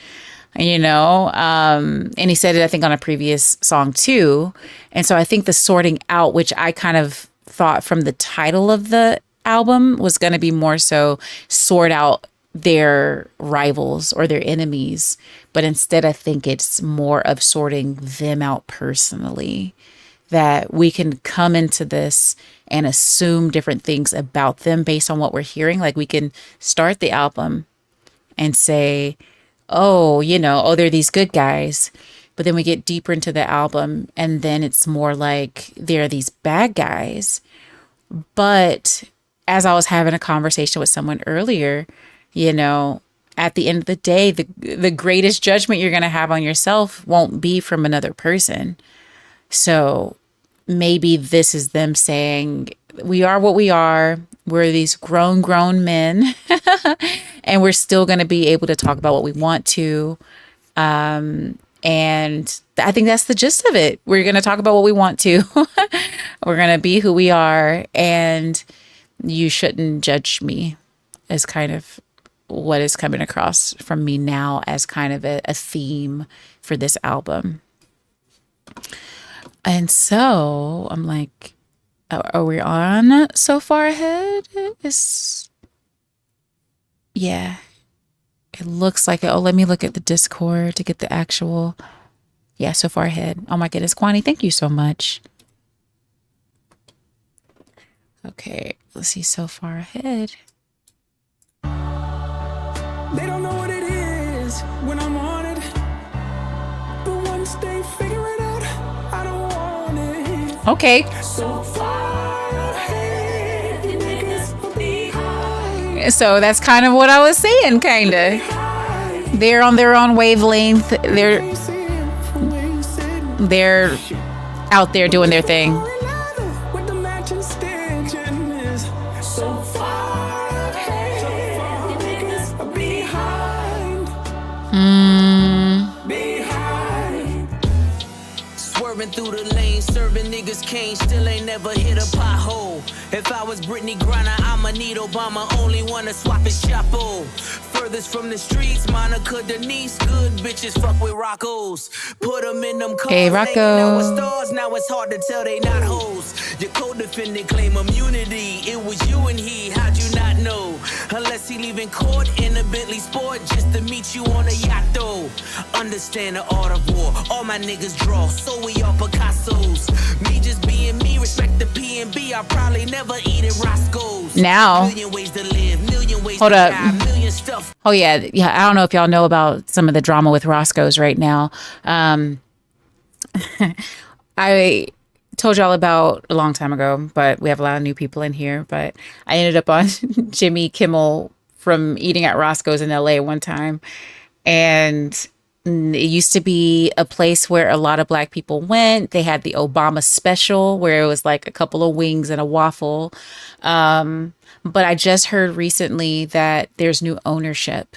and he said it, I think, on a previous song too. And so I think the sorting out, which I kind of thought from the title of the album was going to be more so sort out their rivals or their enemies. But instead, I think it's more of sorting them out personally, that we can come into this and assume different things about them based on what we're hearing. Like we can start the album and say, oh, they're these good guys. But then we get deeper into the album and then it's more like they're these bad guys. But as I was having a conversation with someone earlier, at the end of the day, the greatest judgment you're going to have on yourself won't be from another person. So maybe this is them saying, we are what we are. We're these grown men and we're still going to be able to talk about what we want to. And I think that's the gist of it. We're going to talk about what we want to. We're going to be who we are. And you shouldn't judge me, as kind of what is coming across from me now as kind of a theme for this album. And so I'm like, are we on So Far Ahead? Yeah, it looks like it. Oh, let me look at the Discord to get the actual. Yeah, So Far Ahead. Oh my goodness, Kwani, thank you so much. Okay, let's see. So Far Ahead. They don't know what it is when I'm on it, but once they figure it out, I don't want it. Okay. So far ahead, you niggas will be high. So that's kind of what I was saying, kind of. They're on their own wavelength. They're out there doing their thing. Swerving through the lane, serving niggas cane, still ain't never hit a pothole. If I was Brittany Griner, I'ma need Obama, only wanna swap his chapo. Furthest from the streets, Monica Denise, good bitches fuck with Roccos. Put them in them cars, hey, Rocco. Stars, now it's hard to tell they not hoes. Your co-defendant claim immunity, it was you and he, how'd you not know? Unless he leaving court in a Bentley Sport just to meet you on a yacht though. Understand the art of war, all my niggas draw, so we all Picasso's. Me just being me, respect the P&B, I'll probably never eat at Roscoe's. Now, million ways to live, million ways hold to up. die, million stuff. Oh yeah. I don't know if y'all know about some of the drama with Roscoe's right now. I told y'all about a long time ago, but we have a lot of new people in here. But I ended up on Jimmy Kimmel from eating at Roscoe's in LA one time. And it used to be a place where a lot of Black people went. They had the Obama special where it was like a couple of wings and a waffle. But I just heard recently that there's new ownership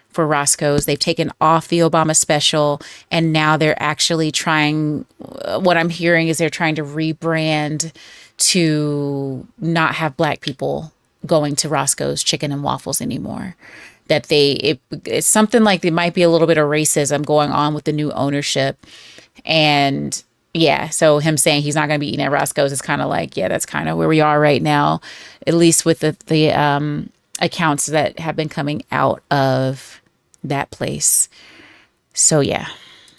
for Roscoe's. They've taken off the Obama special and now they're actually trying, what I'm hearing is they're trying to rebrand to not have Black people going to Roscoe's chicken and waffles anymore. That it's something like there might be a little bit of racism going on with the new ownership. And yeah, so him saying he's not going to be eating at Roscoe's is kind of like, yeah, that's kind of where we are right now, at least with the accounts that have been coming out of that place. So yeah.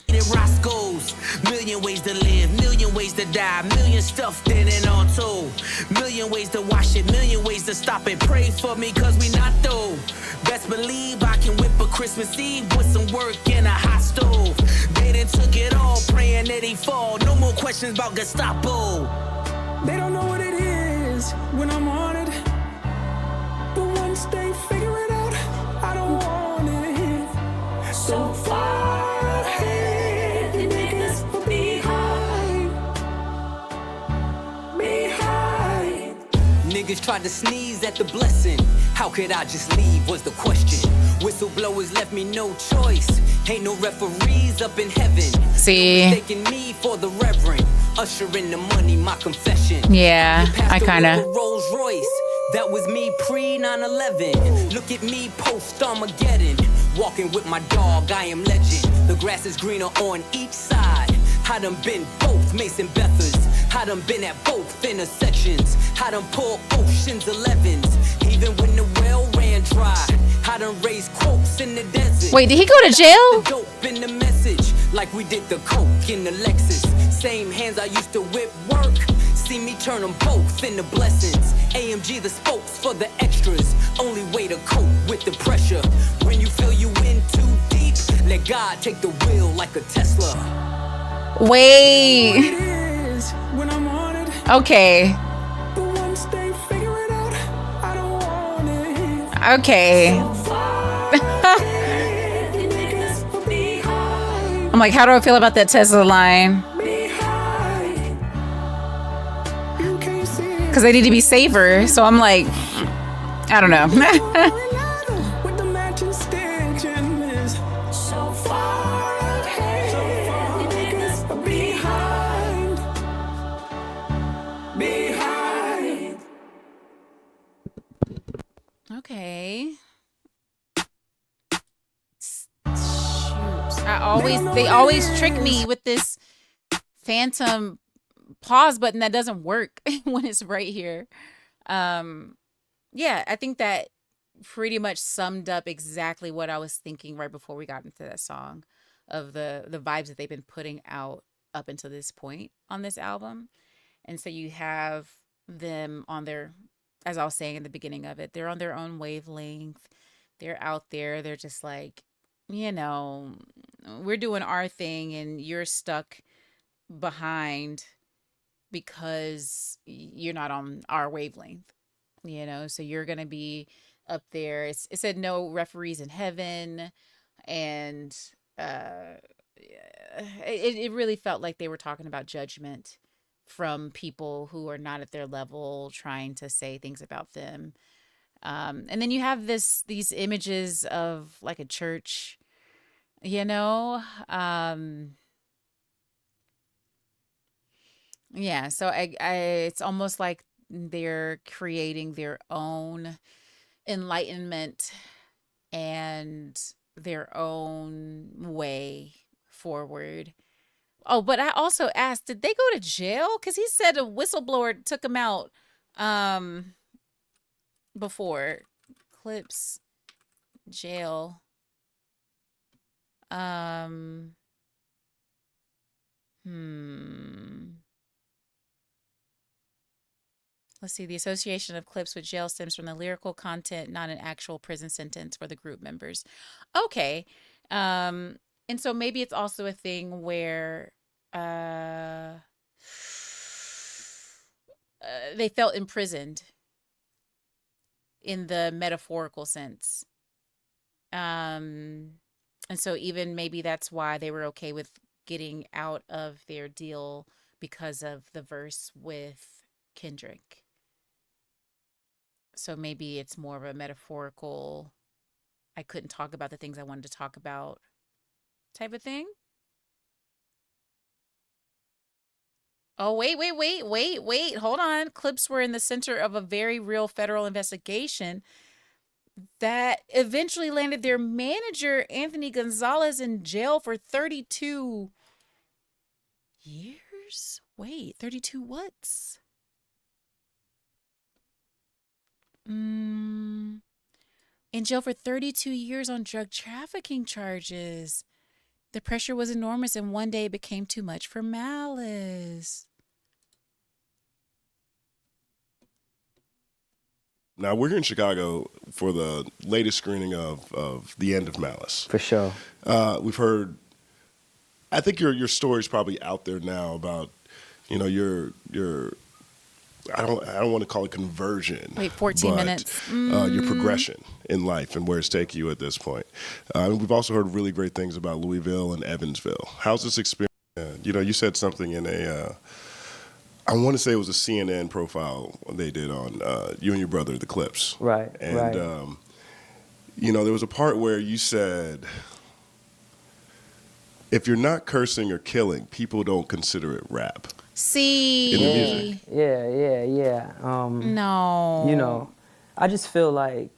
Roscoe's, goals. Million ways to live, million ways to die, million stuff in and all told. Million ways to wash it, million ways to stop it. Pray for me, cause we not though. Best believe I can whip a Christmas Eve with some work in a hot stove. They done took it all, praying that he fall. No more questions about Gestapo. They don't know what it is when I'm on it. But once they figure it out, I don't want it. So far ahead, you niggas will be behind. Niggas tried to sneeze at the blessing. How could I just leave was the question. Whistleblowers left me no choice. Ain't no referees up in heaven. See. Mistaking me for the reverend. Ushering the money, my confession. Yeah, I kind of. Rolls Royce. That was me pre 9/11. Look at me post Armageddon. Walking with my dog, I am legend. The grass is greener on each side. I done been both Mason Bethers. I done been at both intersections. I done pulled Ocean's 11s. Even when the well ran dry. I done raised quotes in the desert. Wait, did he go to jail? The dope in the message, like we did the coke in the Lexus. Same hands I used to whip work. See me turn them both into blessings. AMG the spokes for the extras. Only way to cope with the pressure. When you feel you in too deep, let God take the wheel like a Tesla. Wait. When I'm on it. Okay. But once they figure it out, I don't want it. Okay. I'm like, how do I feel about that Tesla line? Because they need to be safer. So I'm like, I don't know. With the matching stitching is so far ahead. Niggas are behind. Okay. Shoot. They always trick me with this phantom pause button that doesn't work when it's right here. Yeah, I think that pretty much summed up exactly what I was thinking right before we got into that song, of the vibes that they've been putting out up until this point on this album. And so you have them on their, as I was saying in the beginning of it, they're on their own wavelength. They're out there. They're just like, we're doing our thing and you're stuck behind because you're not on our wavelength, so you're going to be up there. It said no referees in heaven. And it really felt like they were talking about judgment from people who are not at their level, trying to say things about them. And then you have these images of like a church, yeah. So it's almost like they're creating their own enlightenment and their own way forward. Oh, but I also asked, did they go to jail? Because he said a whistleblower took him out before. Clipse, jail. Let's see. The association of Clipse with jail stems from the lyrical content, not an actual prison sentence for the group members. Okay. And so maybe it's also a thing where they felt imprisoned in the metaphorical sense. And so even maybe that's why they were okay with getting out of their deal, because of the verse with Kendrick. So maybe it's more of a metaphorical, I couldn't talk about the things I wanted to talk about type of thing. Oh, wait. Hold on. Clipse were in the center of a very real federal investigation that eventually landed their manager, Anthony Gonzalez, in jail for 32 years. Wait, 32 what's? In jail for 32 years on drug trafficking charges. The pressure was enormous, and one day it became too much for Malice. Now, we're here in Chicago for the latest screening of The End of Malice. For sure. We've heard, I think your story's probably out there now about, your I don't want to call it conversion. Wait, 14 minutes. Your progression in life and where it's taking you at this point. We've also heard really great things about Louisville and Evansville. How's this experience? You said something in I want to say it was a CNN profile they did on you and your brother, the Clipse. Right. And, right. There was a part where you said, if you're not cursing or killing, people don't consider it rap. See. In the music. Yeah. No. I just feel like,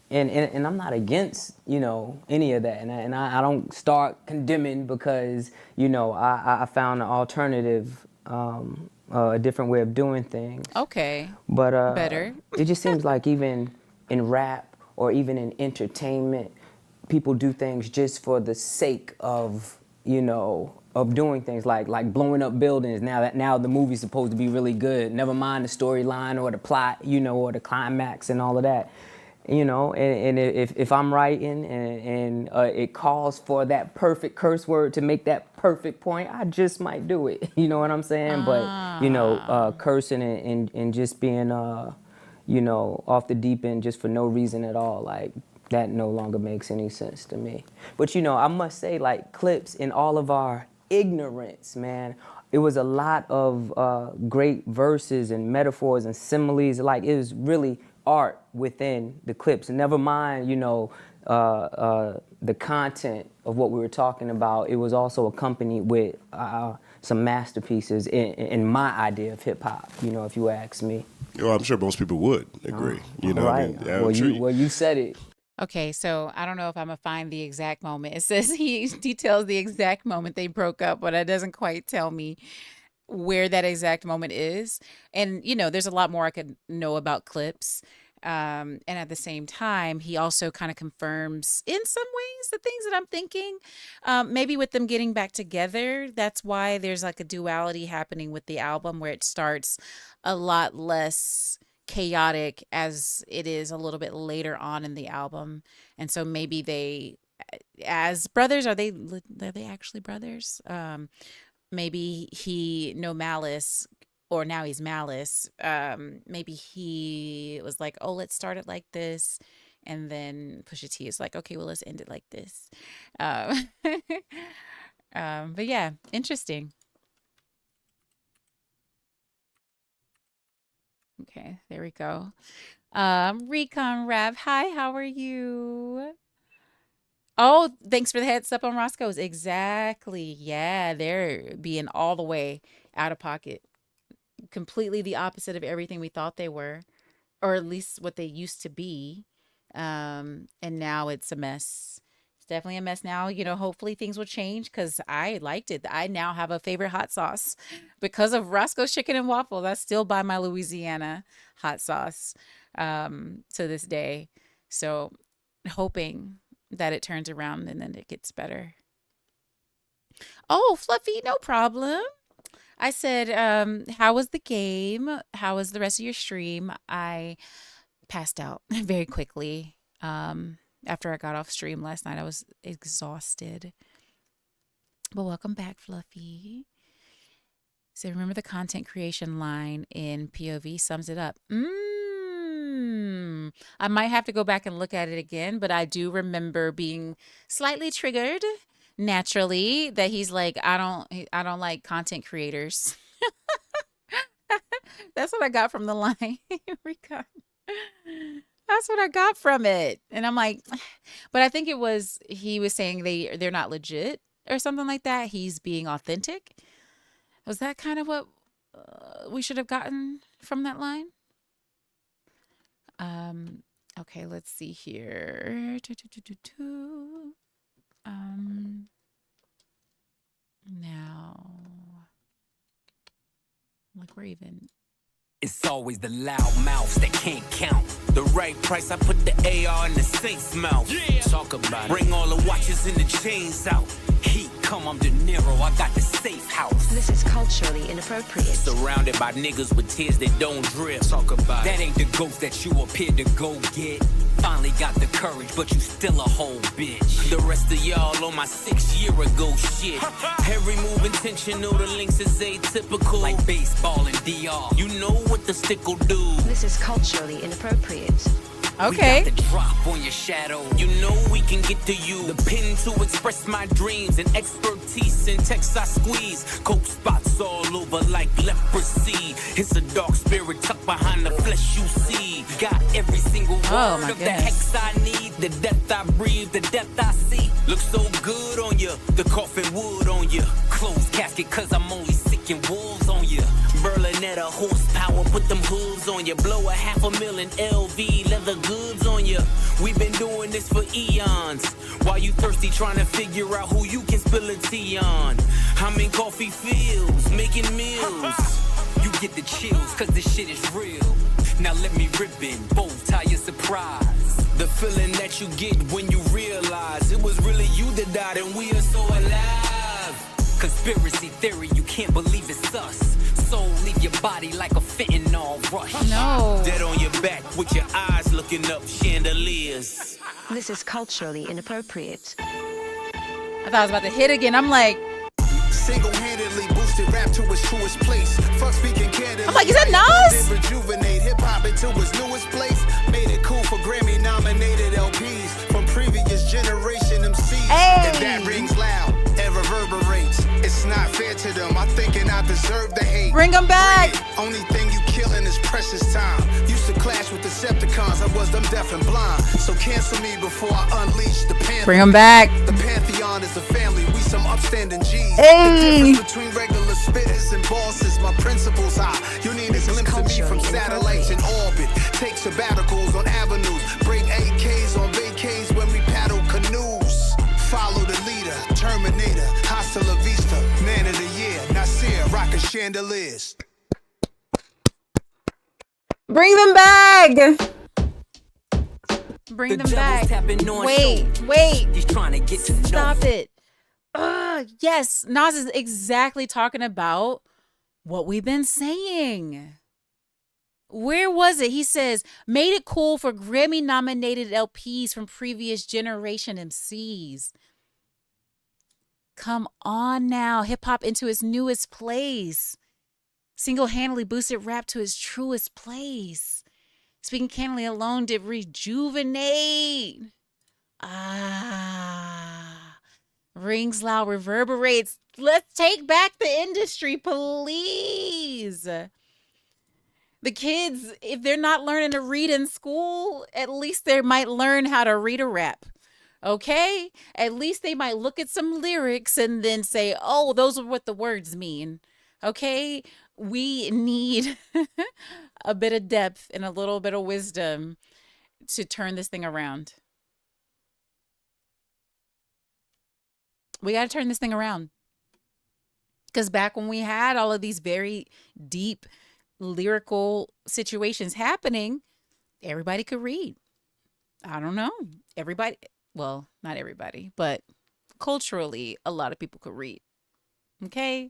and I'm not against, any of that. And I don't start condemning because, I found an alternative, a different way of doing things. Okay. But better. It just seems like even in rap or even in entertainment, people do things just for the sake of, of doing things like blowing up buildings. Now the movie's supposed to be really good. Never mind the storyline or the plot, or the climax and all of that. And if I'm writing and it calls for that perfect curse word to make that perfect point, I just might do it. You know what I'm saying? But cursing and just being off the deep end just for no reason at all, like that no longer makes any sense to me. But I must say, like Clipse, in all of our ignorance, man, it was a lot of great verses and metaphors and similes. Like it was really art within the Clipse. Never mind, the content of what we were talking about. It was also accompanied with some masterpieces in my idea of hip hop. If you ask me. Well, I'm sure most people would agree. Right. You said it. Okay, so I don't know if I'm going to find the exact moment. It says he details the exact moment they broke up, but it doesn't quite tell me where that exact moment is. And, there's a lot more I could know about Clipse. And at the same time, he also kind of confirms in some ways the things that I'm thinking. Maybe with them getting back together, that's why there's like a duality happening with the album where it starts a lot less chaotic as it is a little bit later on in the album. And so maybe they, as brothers, are they actually brothers? Maybe No Malice, or now he's Malice. Maybe he was like, oh, let's start it like this. And then Pusha T is like, okay, well, let's end it like this. But yeah, interesting. Okay, there we go. Recon Rav, hi, how are you? Oh, thanks for the heads up on Roscoe's. Exactly. Yeah, they're being all the way out of pocket. Completely the opposite of everything we thought they were, or at least what they used to be. And now it's a mess. It's definitely a mess now. Hopefully things will change because I liked it. I now have a favorite hot sauce because of Roscoe's Chicken and Waffles. I still buy my Louisiana hot sauce to this day. So hoping that it turns around and then it gets better. Oh, Fluffy, no problem. I said, how was the game? How was the rest of your stream? I passed out very quickly. After I got off stream last night, I was exhausted. But welcome back, Fluffy. So remember the content creation line in P.O.V sums it up. I might have to go back and look at it again, but I do remember being slightly triggered naturally that he's like, I don't like content creators. That's what I got from the line. That's what I got from it. And I'm like, but I think he was saying they're not legit or something like that. He's being authentic. Was that kind of what we should have gotten from that line? Okay, let's see here. Now, like we're even. It's always the loud mouths that can't count. The right price, I put the AR in the saint's mouth. Yeah. Talk about it. Bring all the watches and the chains out. come, I'm De Niro. I got the safe house. This is culturally inappropriate. Surrounded by niggas with tears that don't drip. Talk about that ain't the ghost that you appeared to go get. Finally got the courage, but you still a whole bitch. The rest of y'all on my 6 year ago shit. Every move intentional, the links is atypical. Like baseball and DR. You know what the stick'll do. This is culturally inappropriate. Okay. We got the drop on your shadow. You know we can get to you. The pen to express my dreams and expertise in text I squeeze. Coke spots all over like leprosy. It's a dark spirit tucked behind the flesh you see. Got every single word of the hex I need. The death I breathe, the death I see. Looks so good on you. The coffin wood on you. Closed casket cause I'm only sick and wolves on you. Berlinetta horsepower, put them hooves on you. Blow $500,000 LV leather goods on you. We've been doing this for eons. While you thirsty trying to figure out who you can spill a tea on. I'm in coffee fields, making meals. You get the chills, cause this shit is real. Now let me rip in, bow tie your surprise. The feeling that you get when you realize it was really you that died and we are so alive. Conspiracy theory, you can't believe it's us. Soul leave your body like a fentanyl rush. No. Dead on your back with your eyes looking up, chandeliers. This is culturally inappropriate. I thought I was about to hit again. I'm like, Single-handedly boosted rap to its truest place. Fuck speaking candidly. I'm like, is that Nas? Rejuvenate hip-hop into its newest place. Made it cool for Grammy-nominated LPs from previous generation MCs. Hey. And that rings loud and reverberates. It's not fair to them. I'm thinking I deserve the hate. Bring them back. Only thing you killing is precious time. Used to clash with Decepticons. I was them deaf and blind. So cancel me before I unleash the Panther. Bring them back. The Pantheon is a family. We some upstanding G's. Hey. The difference between regular spitters and bosses. My principles high. You need a glimpse of me from satellites in orbit. Take sabbaticals on avenues. Break AKs on vacays when we paddle canoes. Follow the leader. Terminator. Hasta la vista. Man of the year. Nasir. Rockin' chandeliers. Bring them back. Bring them back. Wait. He's trying to get to Stop it. Yes, Nas is exactly talking about what we've been saying. Where was it? He says, made it cool for Grammy-nominated LPs from previous generation MCs. Come on now. Hip-hop into its newest place. Single-handedly boosted rap to its truest place. Speaking candidly alone did rejuvenate. Rings loud, reverberates. Let's take back the industry, please. The kids, if they're not learning to read in school, at least they might learn how to read a rap. Okay? At least they might look at some lyrics and then say, oh, those are what the words mean. Okay? We need a bit of depth and a little bit of wisdom to turn this thing around. We got to turn this thing around. Because back when we had all of these very deep lyrical situations happening, everybody could read. I don't know. Everybody, well, not everybody, but culturally, a lot of people could read. Okay?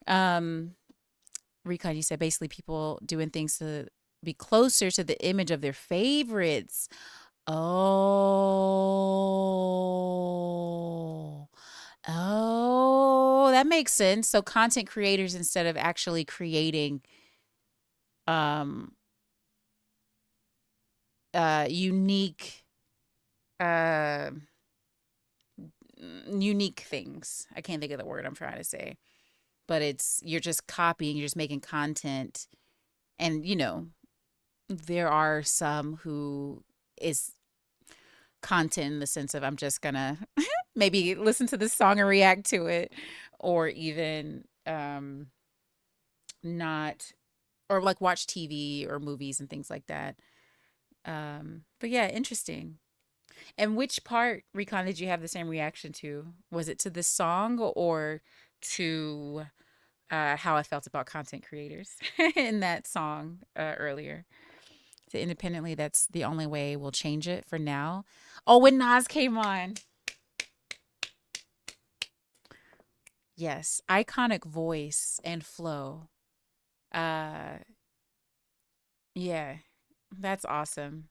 Recon, you said basically people doing things to be closer to the image of their favorites. Oh, that makes sense. So content creators, instead of actually creating unique things. I can't think of the word I'm trying to say. But you're just copying, you're just making content. And, you know, there are some who is content in the sense of I'm just gonna maybe listen to this song and react to it, or even not, or like watch TV or movies and things like that. But yeah, interesting. And which part, Recon, did you have the same reaction to? Was it to this song or to how I felt about content creators in that song earlier? So independently, that's the only way we'll change it for now. Oh, when Nas came on. Yes, iconic voice and flow. Uh, yeah, that's awesome.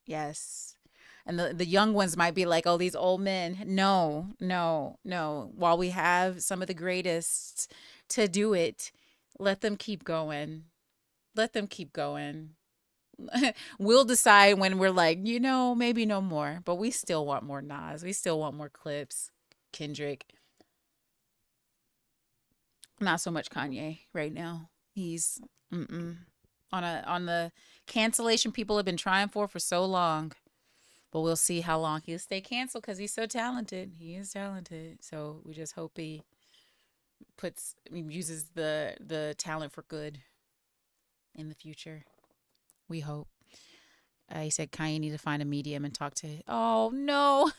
Yes. And the young ones might be like, oh, these old men. No, no, no. While we have some of the greatest to do it, let them keep going. Let them keep going. We'll decide when we're like, maybe no more. But we still want more Nas. We still want more Clipse, Kendrick. Not so much Kanye right now. He's on the cancellation people have been trying for so long. But we'll see how long he'll stay canceled because he's so talented. He is talented. So we just hope he uses the talent for good in the future. We hope. He said Kanye need to find a medium and talk to. Oh no,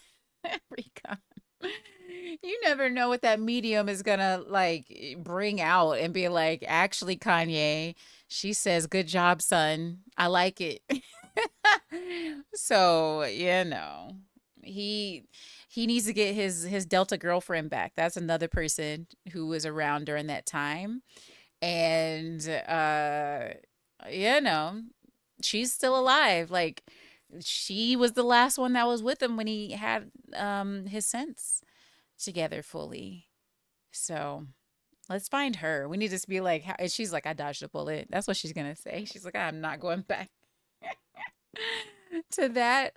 Rika. You never know what that medium is gonna like bring out and be like. Actually, Kanye, she says, "Good job, son. I like it." So he needs to get his Delta girlfriend back. That's another person who was around during that time, and she's still alive. Like she was the last one that was with him when he had his sense together fully. So let's find her. We need to just be like, and she's like, I dodged a bullet. That's what she's gonna say. She's like, I'm not going back to that.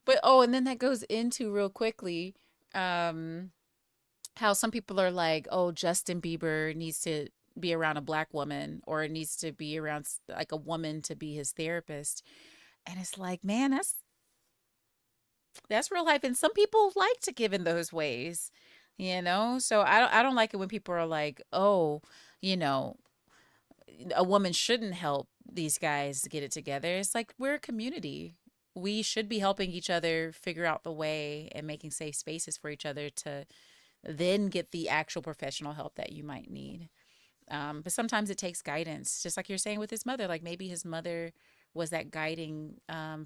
But and then that goes into real quickly how some people are like, oh, Justin Bieber needs to be around a black woman or needs to be around like a woman to be his therapist. And it's like, man, that's real life. And some people like to give in those ways, So I don't like it when people are like, oh, a woman shouldn't help these guys get it together. It's like we're a community. We should be helping each other figure out the way and making safe spaces for each other to then get the actual professional help that you might need. But sometimes it takes guidance, just like you're saying with his mother. Like maybe his mother was that guiding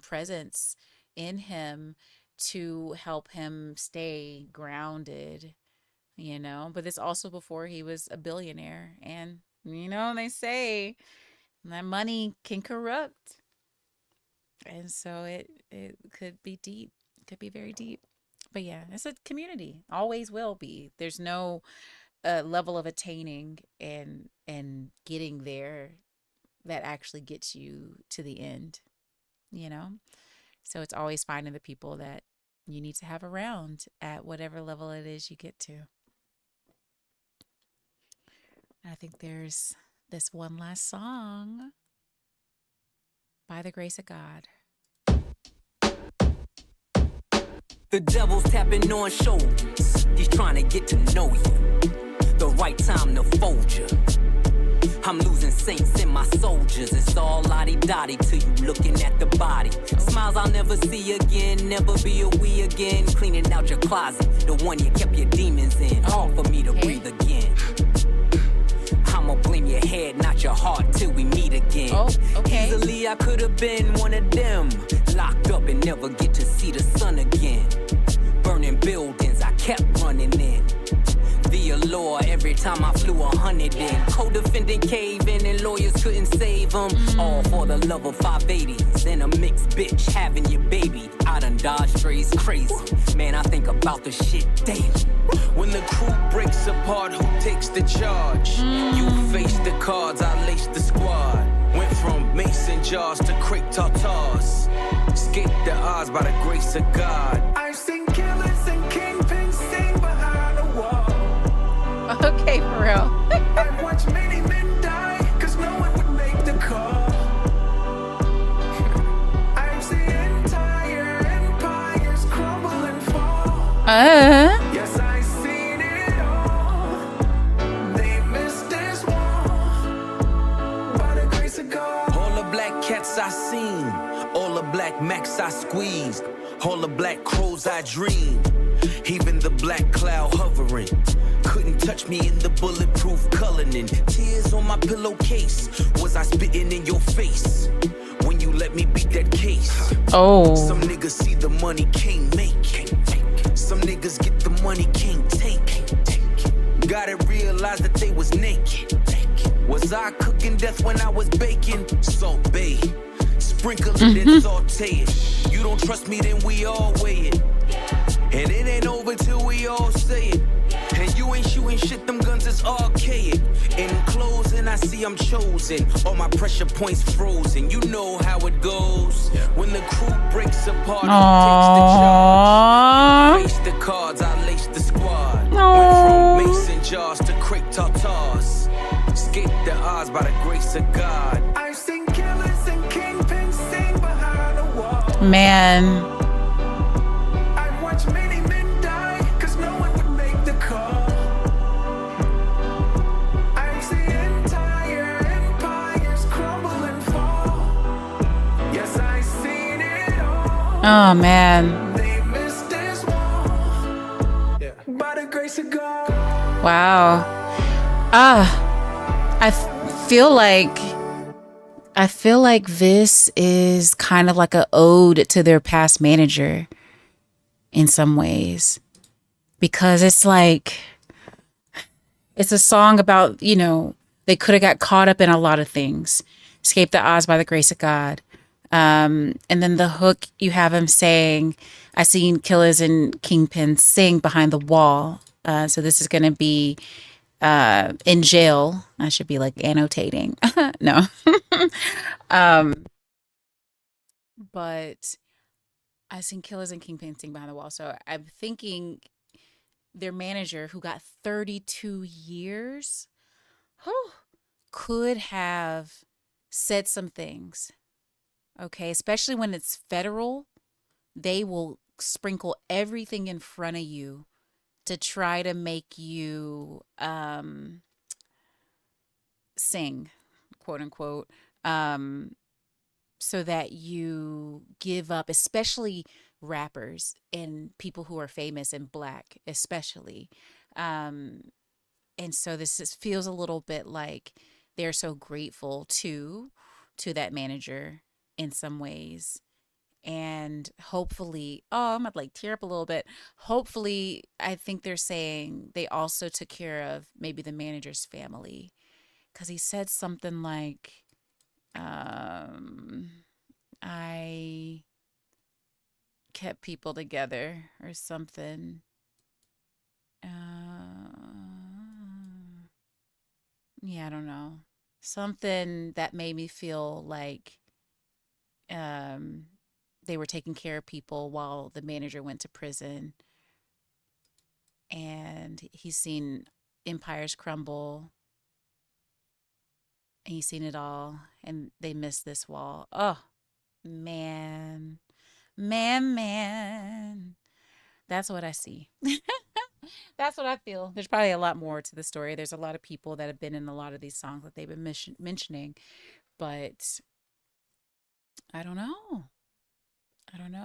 presence in him to help him stay grounded, But it's also before he was a billionaire. And, they say that money can corrupt. And so it could be deep. It could be very deep. But yeah, it's a community. Always will be. There's no level of attaining and getting there that actually gets you to the end, So it's always finding the people that you need to have around at whatever level it is you get to. And I think there's this one last song. By the grace of God. The devil's tapping on shoulders. He's trying to get to know you. The right time to fold you. I'm losing saints in my soldiers. It's all lottie-dottie to you looking at the body. Smiles I'll never see again, never be a we again. Cleaning out your closet, the one you kept your demons in. Hard for me to breathe again. I'ma blame your head, not your heart, till we meet again. Oh, okay. Easily I could have been one of them. Locked up and never get to see the sun again. Burning buildings, I kept running in. The allure every time I flew 100 in. Co-defendant caving and lawyers couldn't save them. All for the love of 580s and a mixed bitch having your baby. I done dodged strays crazy. Man, I think about the shit daily. When the crew breaks apart, who takes the charge? You face the cards, I lace the squad. Went from mason jars to crepe tartars. Escaped the odds by the grace of God. I've seen killers and kingpins sing behind the wall. Okay, Pharrell. I've watched many men die, cause no one would make the call. I've seen entire empires crumble and fall. Yes, I've seen it all. They missed this one. By the grace of God. All the black cats I seen, all the black macs I squeezed, all the black crows I dreamed, even the black cloud hovering. Couldn't touch me in the bulletproof Cullinan. Tears on my pillowcase. Was I spitting in your face when you let me beat that case? Oh. Some niggas see the money, can't make. Some niggas get the money, can't take. Gotta realize that they was naked. Was I cooking death when I was baking? Salt Bay. Sprinkle it and saute it. You don't trust me, then we all weigh it. And it ain't over till we all say it. And you ain't shooting shit, them guns is archaic. In closing, I see I'm chosen. All my pressure points frozen. You know how it goes. When the crew breaks apart, who takes the charge? Face the cards, I lace the squad. Went from mason jars to crepe tartars. Escape the odds by the grace of God. I've seen killers and kingpins sing behind the wall. Man. I've watched many men die, cause no one would make the call. I've seen entire empires crumble and fall. Yes, I've seen it all. Oh, man. They missed this wall. By the grace of God. Wow. I feel like this is kind of like an ode to their past manager in some ways, because it's like, it's a song about, you know, they could have got caught up in a lot of things, escaped the odds by the grace of God. And then the hook, you have him saying, I seen killers and kingpins sing behind the wall. So this is going to be in jail. I should be like annotating. No. But I seen killers and kingpins sing behind the wall. So I'm thinking their manager, who got 32 years, could have said some things. Okay, especially when it's federal, they will sprinkle everything in front of you to try to make you sing, quote unquote, so that you give up, especially rappers and people who are famous and Black especially. And so feels a little bit like they're so grateful to that manager in some ways. And hopefully, I'm gonna like tear up a little bit. Hopefully, I think they're saying they also took care of maybe the manager's family, because he said something like, I kept people together or something. Yeah, I don't know. Something that made me feel like they were taking care of people while the manager went to prison. And he's seen empires crumble. And he's seen it all. And they missed this wall. Oh, man. Man. That's what I see. That's what I feel. There's probably a lot more to the story. There's a lot of people that have been in a lot of these songs that they've been mentioning. But I don't know.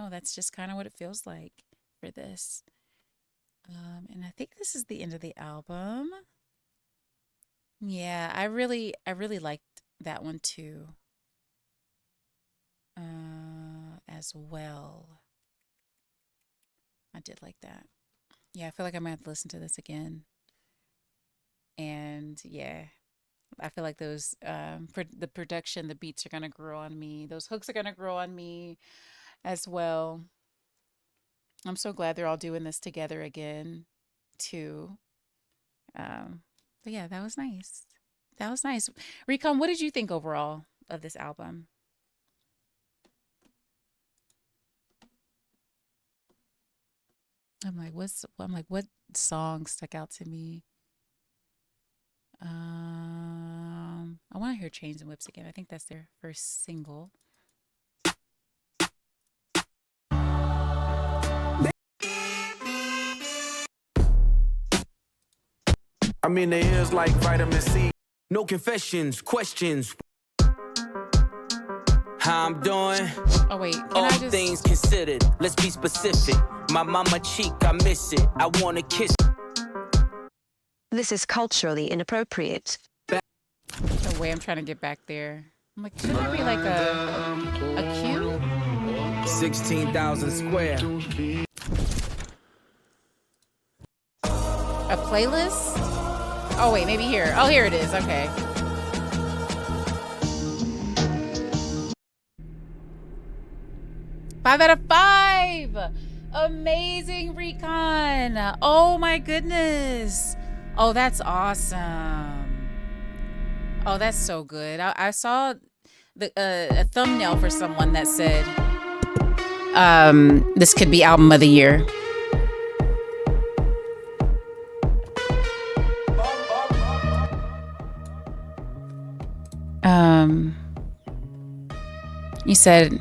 That's just kind of what it feels like for this. And I think this is the end of the album. Yeah, I really liked that one too. As well. I did like that. Yeah, I feel like I might have to listen to this again. And yeah, I feel like those the production, the beats are gonna grow on me. Those hooks are gonna grow on me as well. I'm so glad they're all doing this together again, too. But yeah, that was nice. That was nice. Recon, what did you think overall of this album? I'm like, what song stuck out to me? I want to hear Chains and Whips again. I think that's their first single. I mean, there is like vitamin C. No confessions, questions. How I'm doing? Oh, wait. All things considered, let's be specific. My mama cheek, I miss it. I want to kiss. This is culturally inappropriate. The way I'm trying to get back there. I'm like, should there be like a cue? 16,000 square. A playlist? Oh, wait, maybe here. Oh, here it is. Okay. Five out of five. Amazing, Recon. Oh, my goodness. Oh, that's awesome. Oh, that's so good. I saw a thumbnail for someone that said, this could be album of the year. You said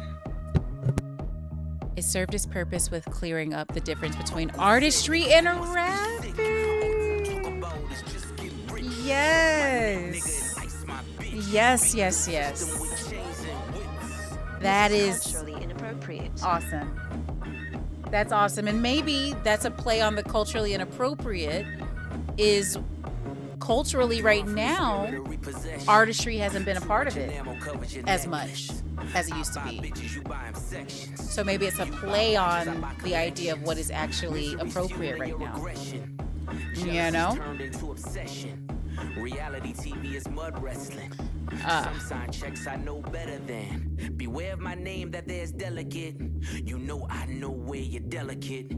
it served its purpose with clearing up the difference between artistry and rapping. Yes. Yes, yes, yes. That is culturally inappropriate. Awesome. That's awesome. And maybe that's a play on the culturally inappropriate is culturally right now, artistry hasn't been a part of it as much as it used to be. So maybe it's a play on the idea of what is actually appropriate right now. You know? Reality TV is mud wrestling. Some sign checks I know better than. Beware of my name that there's delicate. You know I know where you're delicate.